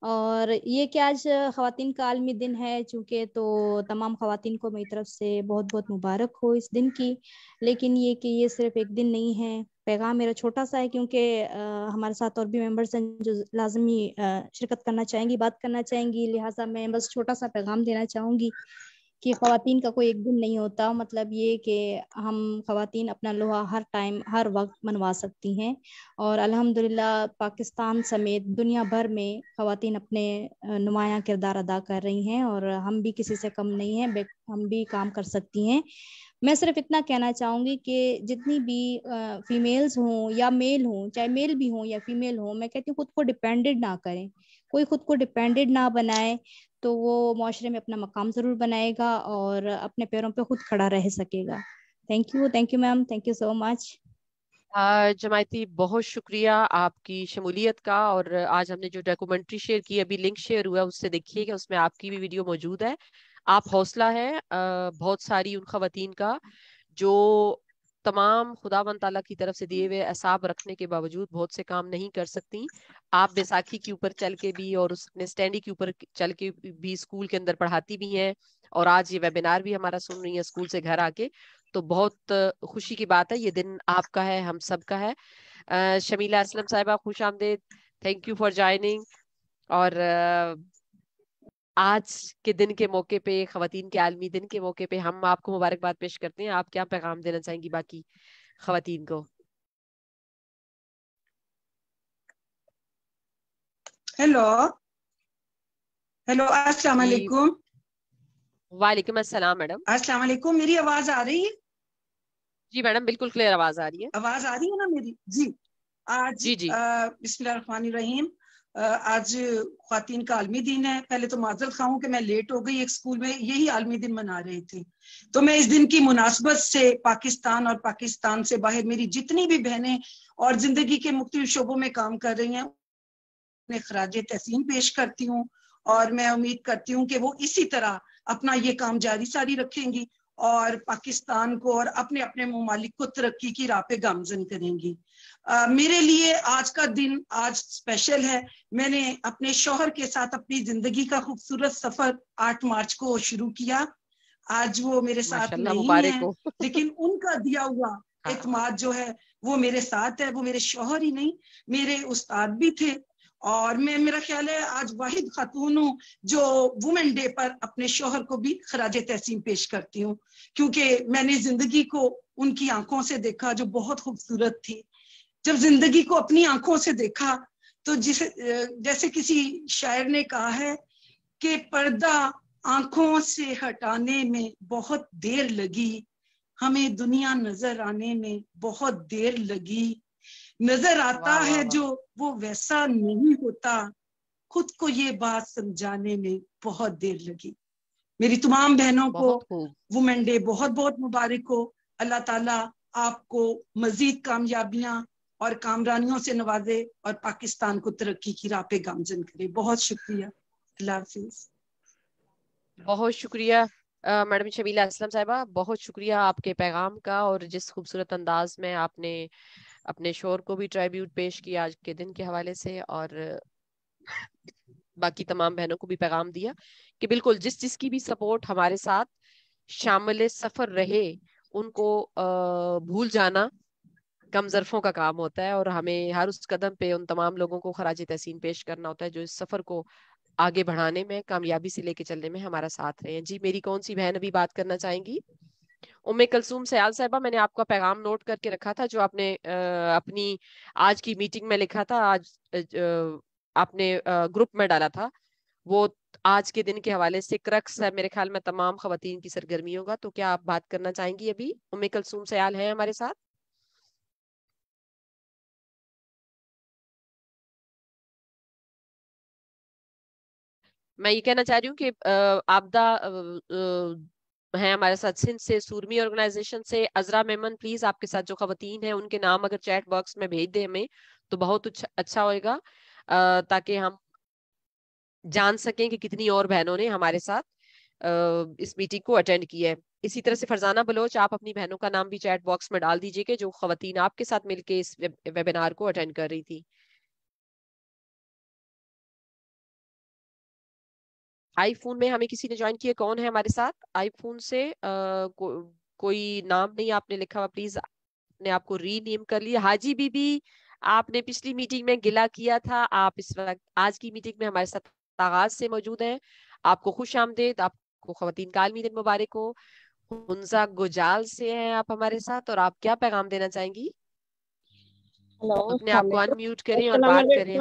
اور یہ کہ آج خواتین کا عالمی دن ہے چونکہ, تو تمام خواتین کو میری طرف سے بہت بہت مبارک ہو اس دن کی. لیکن یہ کہ یہ صرف ایک دن نہیں ہے. پیغام میرا چھوٹا سا ہے کیونکہ ہمارے ساتھ اور بھی ممبرس ہیں جو لازمی شرکت کرنا چاہیں گی, بات کرنا چاہیں گی, لہٰذا میں بس چھوٹا سا پیغام دینا چاہوں گی کہ خواتین کا کوئی ایک دن نہیں ہوتا. مطلب یہ کہ ہم خواتین اپنا لوہا ہر ٹائم ہر وقت منوا سکتی ہیں, اور الحمدللہ پاکستان سمیت دنیا بھر میں خواتین اپنے نمایاں کردار ادا کر رہی ہیں اور ہم بھی کسی سے کم نہیں ہیں, ہم بھی کام کر سکتی ہیں. میں صرف اتنا کہنا چاہوں گی کہ جتنی بھی فیمیلز ہوں یا میل ہوں, چاہے میل بھی ہوں یا فیمیل ہوں, میں کہتی ہوں خود کو ڈیپینڈڈ نہ کریں. کوئی خود کو ڈیپینڈڈ نہ بنائے تو وہ معاشرے میں اپنا مقام ضرور بنائے گا اور اپنے پیروں پہ خود کھڑا رہ سکے گا. Thank you ma'am, thank you so much. جماعتی بہت شکریہ آپ کی شمولیت کا. اور آج ہم نے جو ڈاکومنٹری شیئر کی, ابھی لنک شیئر ہوا, اس سے دیکھیے کہ اس میں آپ کی بھی ویڈیو موجود ہے. آپ حوصلہ ہے بہت ساری ان خواتین کا جو تمام خداوند تعالیٰ کی طرف سے دیے ہوئے اعصاب رکھنے کے باوجود بہت سے کام نہیں کر سکتی. آپ بیساکھی کے اوپر چل کے بھی اور اس نے اسٹینڈی کے اوپر چل کے بھی اسکول کے اندر پڑھاتی بھی ہیں, اور آج یہ ویبینار بھی ہمارا سن رہی ہیں اسکول سے گھر آ کے. تو بہت خوشی کی بات ہے, یہ دن آپ کا ہے, ہم سب کا ہے. شمیلہ اسلم صاحبہ خوش آمدید, تھینک یو فار جوائننگ. اور آج کے دن کے موقع پہ, خواتین کے عالمی دن کے موقع پہ ہم آپ کو مبارکباد پیش کرتے ہیں. آپ کیا پیغام دینا چاہیں گی باقی خواتین کو؟ ہیلو السلام علیکم. وعلیکم السلام میڈم. السلام علیکم, میری آواز آ رہی ہے؟ جی میڈم بالکل کلیئر آواز آ رہی ہے. آواز آ رہی ہے نا میری؟ جی. آج بسم اللہ الرحمن الرحیم, آج خواتین کا عالمی دن ہے. پہلے تو معذرت خواہ ہوں کہ میں لیٹ ہو گئی, ایک اسکول میں یہی عالمی دن منا رہے تھے. تو میں اس دن کی مناسبت سے پاکستان اور پاکستان سے باہر میری جتنی بھی بہنیں اور زندگی کے مختلف شعبوں میں کام کر رہی ہیں انہیں خراج تحسین پیش کرتی ہوں, اور میں امید کرتی ہوں کہ وہ اسی طرح اپنا یہ کام جاری ساری رکھیں گی اور پاکستان کو اور اپنے اپنے ممالک کو ترقی کی راہ پہ گامزن کریں گی. میرے لیے آج کا دن آج اسپیشل ہے. میں نے اپنے شوہر کے ساتھ اپنی زندگی کا خوبصورت سفر 8 مارچ کو شروع کیا. آج وہ میرے ساتھ نہیں ہیں, لیکن ان کا دیا ہوا اعتماد جو ہے وہ میرے ساتھ ہے, وہ میرے شوہر ہی نہیں میرے استاد بھی تھے. اور میں, میرا خیال ہے آج واحد خاتون ہوں جو وومن ڈے پر اپنے شوہر کو بھی خراج تحسین پیش کرتی ہوں, کیونکہ میں نے زندگی کو ان کی آنکھوں سے دیکھا جو بہت خوبصورت تھی. جب زندگی کو اپنی آنکھوں سے دیکھا تو جیسے کسی شاعر نے کہا ہے کہ پردہ آنکھوں سے ہٹانے میں بہت دیر لگی, ہمیں دنیا نظر آنے میں بہت دیر لگی. نظر آتا ہے جو وہ ویسا نہیں ہوتا, خود کو یہ بات سمجھانے میں بہت دیر لگی. میری تمام بہنوں کو وومن ڈے بہت بہت مبارک ہو. اللہ تعالیٰ آپ کو مزید کامیابیاں اور کامرانیوں سے نوازے اور پاکستان کو ترقی کی راہ پہ گامزن کرے. بہت شکریہ. اللہ حافظ. بہت شکریہ میڈم شبیلہ اسلم صاحبہ, بہت شکریہ آپ کے پیغام کا, اور جس خوبصورت انداز میں آپ نے اپنے شوہر کو بھی ٹرائبیوٹ پیش کیا آج کے دن کے حوالے سے, اور باقی تمام بہنوں کو بھی پیغام دیا کہ بالکل جس کی بھی سپورٹ ہمارے ساتھ شامل سفر رہے, ان کو بھول جانا کم ظرفوں کا کام ہوتا ہے, اور ہمیں ہر اس قدم پہ ان تمام لوگوں کو خراج تحسین پیش کرنا ہوتا ہے جو اس سفر کو آگے بڑھانے میں, کامیابی سے لے کے چلنے میں ہمارا ساتھ رہے ہیں. جی میری کون سی بہن ابھی بات کرنا چاہیں گی؟ کلثوم سیال صاحبہ, میں نے آپ کا پیغام نوٹ کر کے رکھا تھا جو آپ نے اپنی آج کی میٹنگ میں لکھا تھا, آج آپ نے گروپ میں ڈالا تھا, وہ آج کے دن کے حوالے سے کرکس ہے میرے خیال میں تمام خواتین کی سرگرمیوں کا. تو کیا آپ بات کرنا چاہیں گی؟ ابھی کلثوم سیال ہیں ہمارے ساتھ. میں یہ کہنا چاہ رہی ہوں کہ آبدہ ہیں ہمارے ساتھ سندھ سے, سورمی آرگنائزیشن سے. عذرا میمن پلیز آپ کے ساتھ جو خواتین ہیں ان کے نام اگر چیٹ باکس میں بھیج دیں ہمیں تو بہت اچھا ہوئے گا, تاکہ ہم جان سکیں کہ کتنی اور بہنوں نے ہمارے ساتھ اس میٹنگ کو اٹینڈ کیا ہے. اسی طرح سے فرزانہ بلوچ, آپ اپنی بہنوں کا نام بھی چیٹ باکس میں ڈال دیجئے کہ جو خواتین آپ کے ساتھ مل کے اس ویبینار کو اٹینڈ کر رہی تھی. آئی فون میں ہمیں کسی نے جوائن کیا, کون ہے ہمارے ساتھ آئی فون سے؟ کوئی نام نہیں آپ نے لکھا ہوا, پلیز نے آپ کو ری نیم کر لیا. حاجی بی بی, آپ نے پچھلی میٹنگ میں گلہ کیا تھا, آپ اس وقت آج کی میٹنگ میں ہمارے ساتھ آغاز سے موجود ہیں. آپ کو خوش آمدید, آپ کو خواتین کا عالمی دن مبارک ہو. ہنزا گجال سے ہیں آپ ہمارے ساتھ, اور آپ کیا پیغام دینا چاہیں گی؟ اپنے آپ کو ان میوٹ کریں اور بات کریں.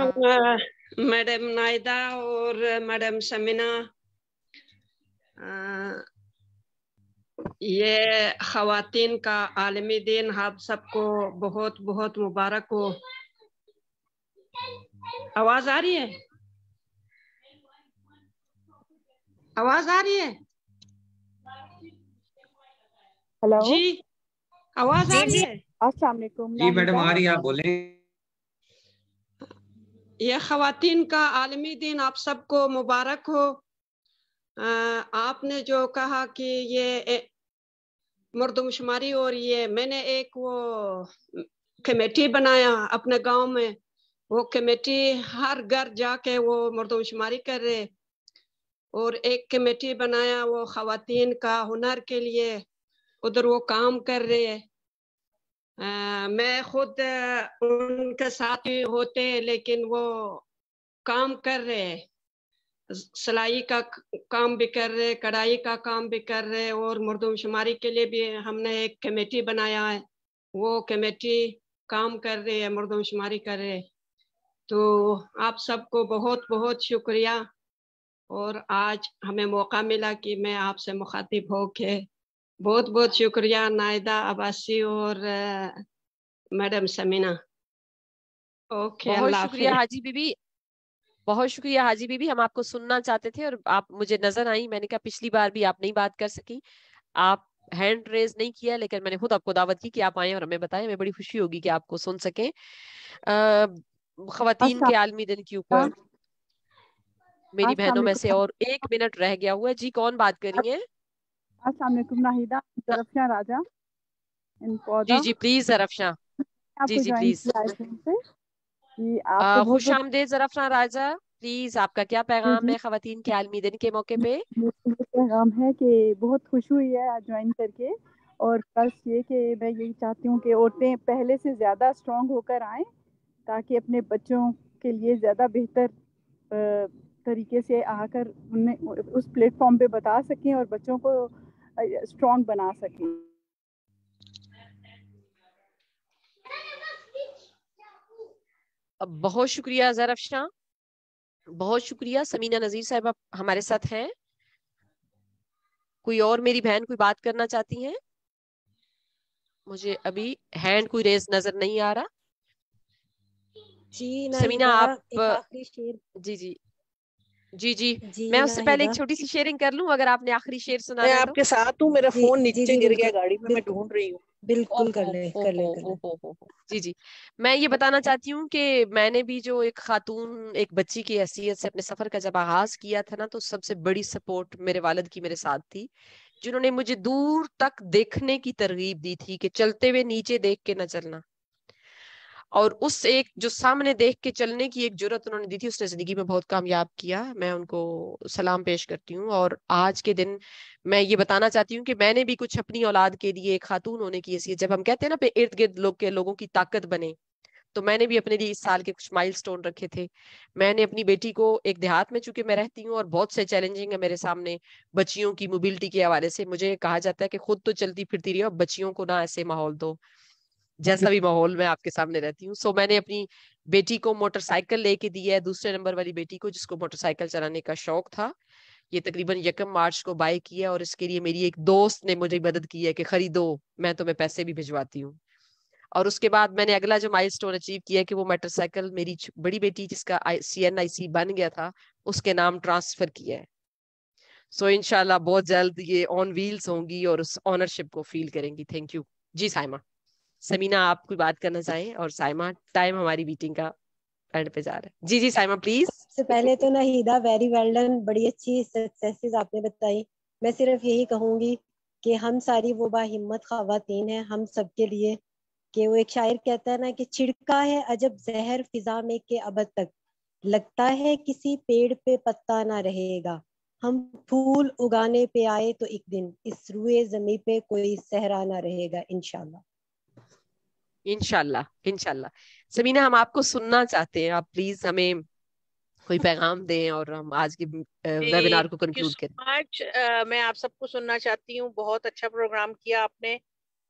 میڈم نائدہ اور میڈم سمینا, یہ خواتین کا عالمی دن آپ سب کو بہت بہت مبارک ہو. آواز آ رہی ہے؟ آواز آ رہی ہے؟ ہلو جی آواز آ رہی ہے؟ السلام علیکم. جی میڈم آ رہی ہے, آپ بولیں. یہ خواتین کا عالمی دن آپ سب کو مبارک ہو. آپ نے جو کہا کہ یہ مردم شماری, اور یہ میں نے ایک وہ کمیٹی بنایا اپنے گاؤں میں, وہ کمیٹی ہر گھر جا کے وہ مردم شماری کر رہے, اور ایک کمیٹی بنایا وہ خواتین کا ہنر کے لیے, ادھر وہ کام کر رہے. میں خود ان کے ساتھ ہی ہوتے, لیکن وہ کام کر رہے, سلائی کا کام بھی کر رہے, کڑھائی کا کام بھی کر رہے, اور مردم شماری کے لیے بھی ہم نے ایک کمیٹی بنایا ہے, وہ کمیٹی کام کر رہے ہے, مردم شماری کر رہے. تو آپ سب کو بہت بہت شکریہ, اور آج ہمیں موقع ملا کہ میں آپ سے مخاطب ہو کے بہت بہت شکریہ نائدہ عباسی اور میڈم سمینا. اوکے, بہت اللہ شکریہ حافظ. حاجی بی بی, بہت شکریہ حاجی بی بی. ہم آپ کو سننا چاہتے تھے اور آپ مجھے نظر آئی, میں نے کہا پچھلی بار بھی آپ نہیں بات کر سکی, آپ ہینڈ ریز نہیں کیا, لیکن میں نے خود آپ کو دعوت کی کہ آپ آئیں اور ہمیں بتائیں. ہمیں بڑی خوشی ہوگی کہ آپ کو سن سکیں. خواتین کے عالمی دن کے اوپر میری بہنوں میں سے اور 1 منٹ رہ گیا ہوا ہے. جی کون بات کر رہی ہیں؟ السلام علیکم ناہیدہ, زرفشاں راجہ ان پودا. جی جی پلیز زرفشاں, جی جی پلیز. خوش آمدید زرفشاں راجہ, پلیز آپ کا کیا پیغام ہے خواتین کے عالمی دن کے موقع پہ؟ پیغام ہے کہ بہت خوش ہوئی ہے آج جوائن کر کے, اور پلس یہ کہ میں یہی چاہتی ہوں کہ عورتیں پہلے سے زیادہ اسٹرانگ ہو کر آئیں تاکہ اپنے بچوں کے لیے زیادہ بہتر طریقے سے آ کر انہیں اس پلیٹ فارم پہ بتا سکیں اور بچوں کو اسٹرانگ بنا سکیں. بہت شکریہ زہرا افشاں، بہت شکریہ. سمینہ نذیر صاحبہ ہمارے ساتھ ہیں. کوئی اور میری بہن کوئی بات کرنا چاہتی ہیں؟ مجھے ابھی ہینڈ کوئی ریز نظر نہیں آ رہا. جی سمینہ آپ آخری شعر. جی جی جی جی میں اس سے پہلے ایک چھوٹی سی شیئرنگ کر لوں اگر آپ نے آخری شعر سنا. میں آپ کے ساتھ ہوں، میرا فون نیچے گر گیا گاڑی میں ڈھونڈ رہی ہوں. بالکل کر لیں. جی جی میں یہ بتانا چاہتی ہوں کہ میں نے بھی جو ایک خاتون ایک بچی کی حیثیت سے اپنے سفر کا جب آغاز کیا تھا نا، تو سب سے بڑی سپورٹ میرے والد کی میرے ساتھ تھی، جنہوں نے مجھے دور تک دیکھنے کی ترغیب دی تھی کہ چلتے ہوئے نیچے دیکھ کے نہ چلنا. اور اس ایک جو سامنے دیکھ کے چلنے کی ایک جرت انہوں نے دی تھی، اس نے زندگی میں بہت کامیاب کیا. میں ان کو سلام پیش کرتی ہوں. اور آج کے دن میں یہ بتانا چاہتی ہوں کہ میں نے بھی کچھ اپنی اولاد کے لیے ایک خاتون ہونے کی حیثیت، جب ہم کہتے ہیں نا پہ ارد گرد لوگوں کی طاقت بنے، تو میں نے بھی اپنے لیے اس سال کے کچھ مائل سٹون رکھے تھے. میں نے اپنی بیٹی کو ایک دیہات میں چونکہ میں رہتی ہوں اور بہت سے چیلنجنگ ہے میرے سامنے بچیوں کی موبلٹی کے حوالے سے، مجھے کہا جاتا ہے کہ خود تو چلتی پھرتی رہی ہو، بچیوں کو نہ ایسے ماحول دو جیسا بھی ماحول میں آپ کے سامنے رہتی ہوں. سو میں نے اپنی بیٹی کو موٹر سائیکل لے کے دی ہے، دوسرے نمبر والی بیٹی کو جس کو موٹر سائیکل چلانے کا شوق تھا. یہ تقریباً 1 مارچ کو بائی کیا، اور اس کے لیے میری ایک دوست نے مجھے مدد کی ہے کہ خریدو، میں تمہیں پیسے بھی بھجواتی ہوں. اور اس کے بعد میں نے اگلا جو مائل سٹون اچیو کیا کہ وہ موٹر سائیکل میری بڑی بیٹی جس کا CNIC بن گیا تھا اس کے نام ٹرانسفر کیا ہے. سو انشاءاللہ بہت جلد یہ آن ویلز ہوں گی اور اس آنرشپ کو فیل کریں گی. Thank you. جی سائمہ. سمینہ آپ کوئی بات کرنا چاہیں؟ اور سائمہ ٹائم ہماری میٹنگ کا اینڈ پہ جا رہا ہے. جی جی سائمہ پلیز. سب سے پہلے تو ناہیدہ ویری ویل ڈن، بڑی اچھی سکسیسز آپ نے بتائی. میں صرف یہی کہوں گی کہ ہم ساری وہ با ہمت خواتین ہیں ہم سب کے لیے، کہ وہ ایک شاعر کہتا ہے نا کہ چھڑکا ہے عجب زہر فضا میں کہ ابد تک، لگتا ہے کسی پیڑ پہ پتا نہ رہے گا، ہم پھول اگانے پہ آئے تو ایک دن اس روئے زمیں پہ کوئی صحرا نہ رہے گا. انشاءاللہ انشاءاللہ انشاءاللہ. سمینہ ہم آپ کو سننا چاہتے ہیں، آپ پلیز ہمیں کوئی پیغام دیں اور ہم آج کی ویبینار کو کنکلوڈ کریں. آج میں آپ سب کو سننا چاہتی ہوں. بہت اچھا پروگرام کیا آپ نے،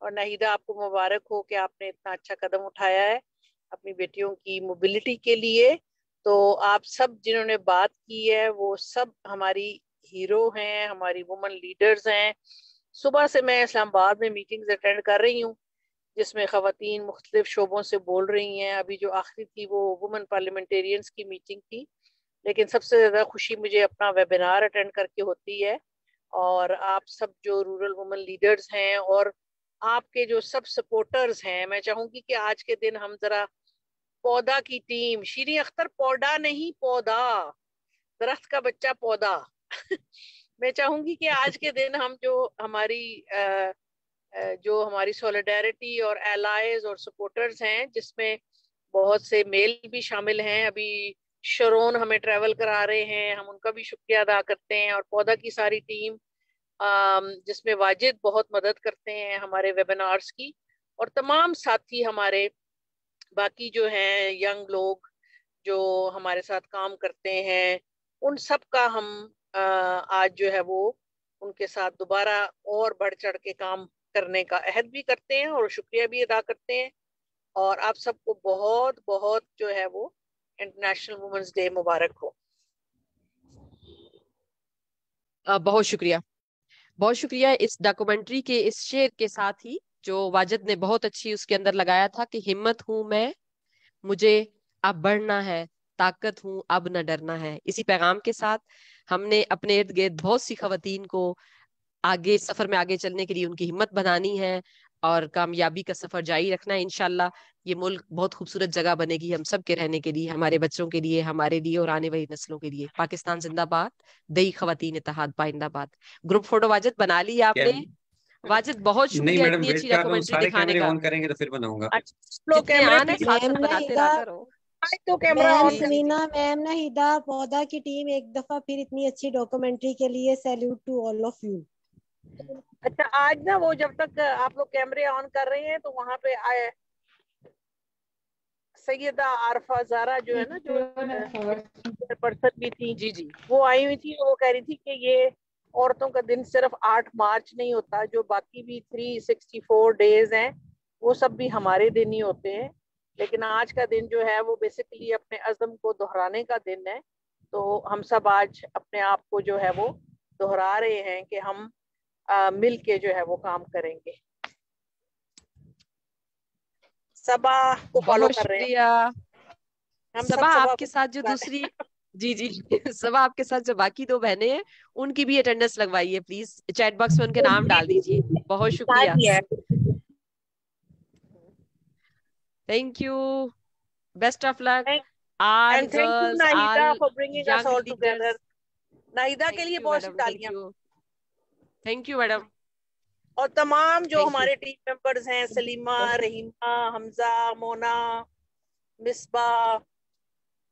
اور ناہیدہ آپ کو مبارک ہو کہ آپ نے اتنا اچھا قدم اٹھایا ہے اپنی بیٹیوں کی موبلٹی کے لیے. تو آپ سب جنہوں نے بات کی ہے وہ سب ہماری ہیرو ہیں، ہماری وومن لیڈرز ہیں. صبح سے میں اسلام آباد میں میٹنگز اٹینڈ کر رہی ہوں جس میں خواتین مختلف شعبوں سے بول رہی ہیں. ابھی جو آخری تھی وہ وومن پارلیمنٹیرینز کی میٹنگ تھی، لیکن سب سے زیادہ خوشی مجھے اپنا ویبینار اٹینڈ کر کے ہوتی ہے. اور آپ سب جو رورل وومن لیڈرز ہیں اور آپ کے جو سب سپورٹرز ہیں، میں چاہوں گی کہ آج کے دن ہم ذرا پودا کی ٹیم، شیریں اختر پودا نہیں پودا، درخت کا بچہ پودا میں چاہوں گی کہ آج کے دن ہم جو ہماری سولیڈیرٹی اور ایلائز اور سپورٹرز ہیں، جس میں بہت سے میل بھی شامل ہیں. ابھی شرون ہمیں ٹریول کرا رہے ہیں، ہم ان کا بھی شکریہ ادا کرتے ہیں. اور پودا کی ساری ٹیم جس میں واجد بہت مدد کرتے ہیں ہمارے ویبینارز کی، اور تمام ساتھی ہمارے باقی جو ہیں ینگ لوگ جو ہمارے ساتھ کام کرتے ہیں، ان سب کا ہم آج جو ہے وہ ان کے ساتھ دوبارہ اور بڑھ چڑھ کے کام کرنے کا عہد بھی کرتے ہیں اور شکریہ بھی ادا کرتے ہیں. اور آپ سب کو بہت بہت جو ہے وہ انٹرنیشنل وومنز ڈے مبارک ہو. بہت شکریہ، بہت شکریہ. اس ڈاکومنٹری کے اس شعر کے ساتھ ہی جو واجد نے بہت اچھی اس کے اندر لگایا تھا کہ ہمت ہوں میں مجھے اب بڑھنا ہے، طاقت ہوں اب نہ ڈرنا ہے، اسی پیغام کے ساتھ ہم نے اپنے ارد گرد بہت سی خواتین کو آگے سفر میں آگے چلنے کے لیے ان کی ہمت بنانی ہے اور کامیابی کا سفر جاری رکھنا ہے. انشاءاللہ یہ ملک بہت خوبصورت جگہ بنے گی ہم سب کے رہنے کے لیے، ہمارے بچوں کے لیے، ہمارے لیے اور آنے والی نسلوں کے لیے. پاکستان زندہ باد، دئی خواتین اتحاد پائندہ باد. گروپ فوٹو واجد بنا لی آپ نے؟ واجد بہت شکریہ اتنی اچھی ڈاکومنٹری دکھانے کا. آن کریں گے تو پھر بناؤں گا. جتنے آن ہے ساتھ ساتھ بناتے رہا کرو. میم ناہیدہ پودا کی ٹیم ایک دفعہ پھر اتنی اچھی ڈاکومنٹری کے لیے salute to all of you. اچھا آج نا وہ جب تک آپ لوگ کیمرے آن کر رہے ہیں تو وہاں پہ سیدہ عارفہ زارا جو ہے نا جو پرسن بھی تھی جی جی وہ آئی ہوئی تھی. وہ کہہ رہی تھی کہ یہ عورتوں کا دن صرف 8 مارچ نہیں ہوتا, جو باقی بھی 364 ڈیز ہیں وہ سب بھی ہمارے دن ہی ہوتے ہیں, لیکن آج کا دن جو ہے وہ بیسیکلی اپنے عزم کو دہرانے کا دن ہے. تو ہم سب آج اپنے آپ کو جو ہے وہ دہرا رہے ہیں کہ ہم مل کے جو ہے وہ کام کریں گے. صبا کو فالو بہت کر رہے ہیں شکریہ. صبا آپ کے ساتھ جو دوسری جی جی صبا آپ کے ساتھ جو باقی 2 بہنیں ہیں ان کی بھی اٹینڈنس لگوائیے پلیز, چیٹ باکس میں ان کے نام ڈال دیجیے. بہت شکریہ. Thank you, best of luck all girls, all young leaders. Naheeda کے لیے بہت سی تالیاں. Thank you madam. اور تمام جو ہمارے ٹیم ممبرز ہیں, سلیمہ, رحیمہ, حمزہ, مونا, مصباح,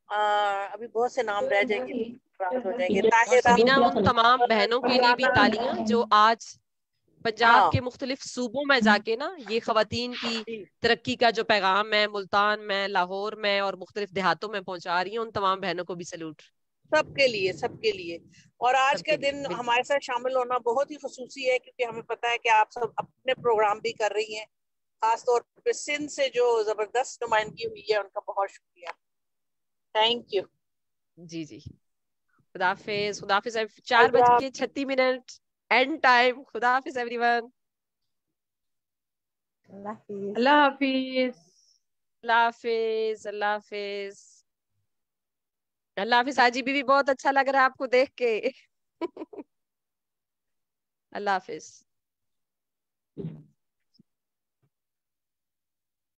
ابھی بہت سے نام رہ جائیں گے, ہو جائیں گے. سبینہ, ان تمام بہنوں کے لیے بھی تالیاں جو آج پنجاب کے مختلف صوبوں میں جا کے نا یہ خواتین کی ترقی کا جو پیغام ہے ملتان میں, لاہور میں اور مختلف دیہاتوں میں پہنچا رہی ہیں. ان تمام بہنوں کو بھی سلوٹ. سب کے لیے. اور آج کا دن ہمارے ساتھ شامل ہونا بہت ہی خصوصی ہے, کیونکہ ہمیں پتا ہے کہ آپ سب اپنے پروگرام بھی کر رہی ہیں. خاص طور پہ سندھ سے جو زبردست نمائندگی ہوئی ہے ان کا بہت شکریہ. Thank you. جی جی خدا حافظ. خدا حافظ. 4:36 اینڈ ٹائم. خدا حافظ ایوری ون. اللہ حافظ. اللہ حافظ. اللہ حافظ. اللہ حافظ. حاجی بی بہت اچھا لگ رہا ہے آپ کو دیکھ کے. اللہ حافظ.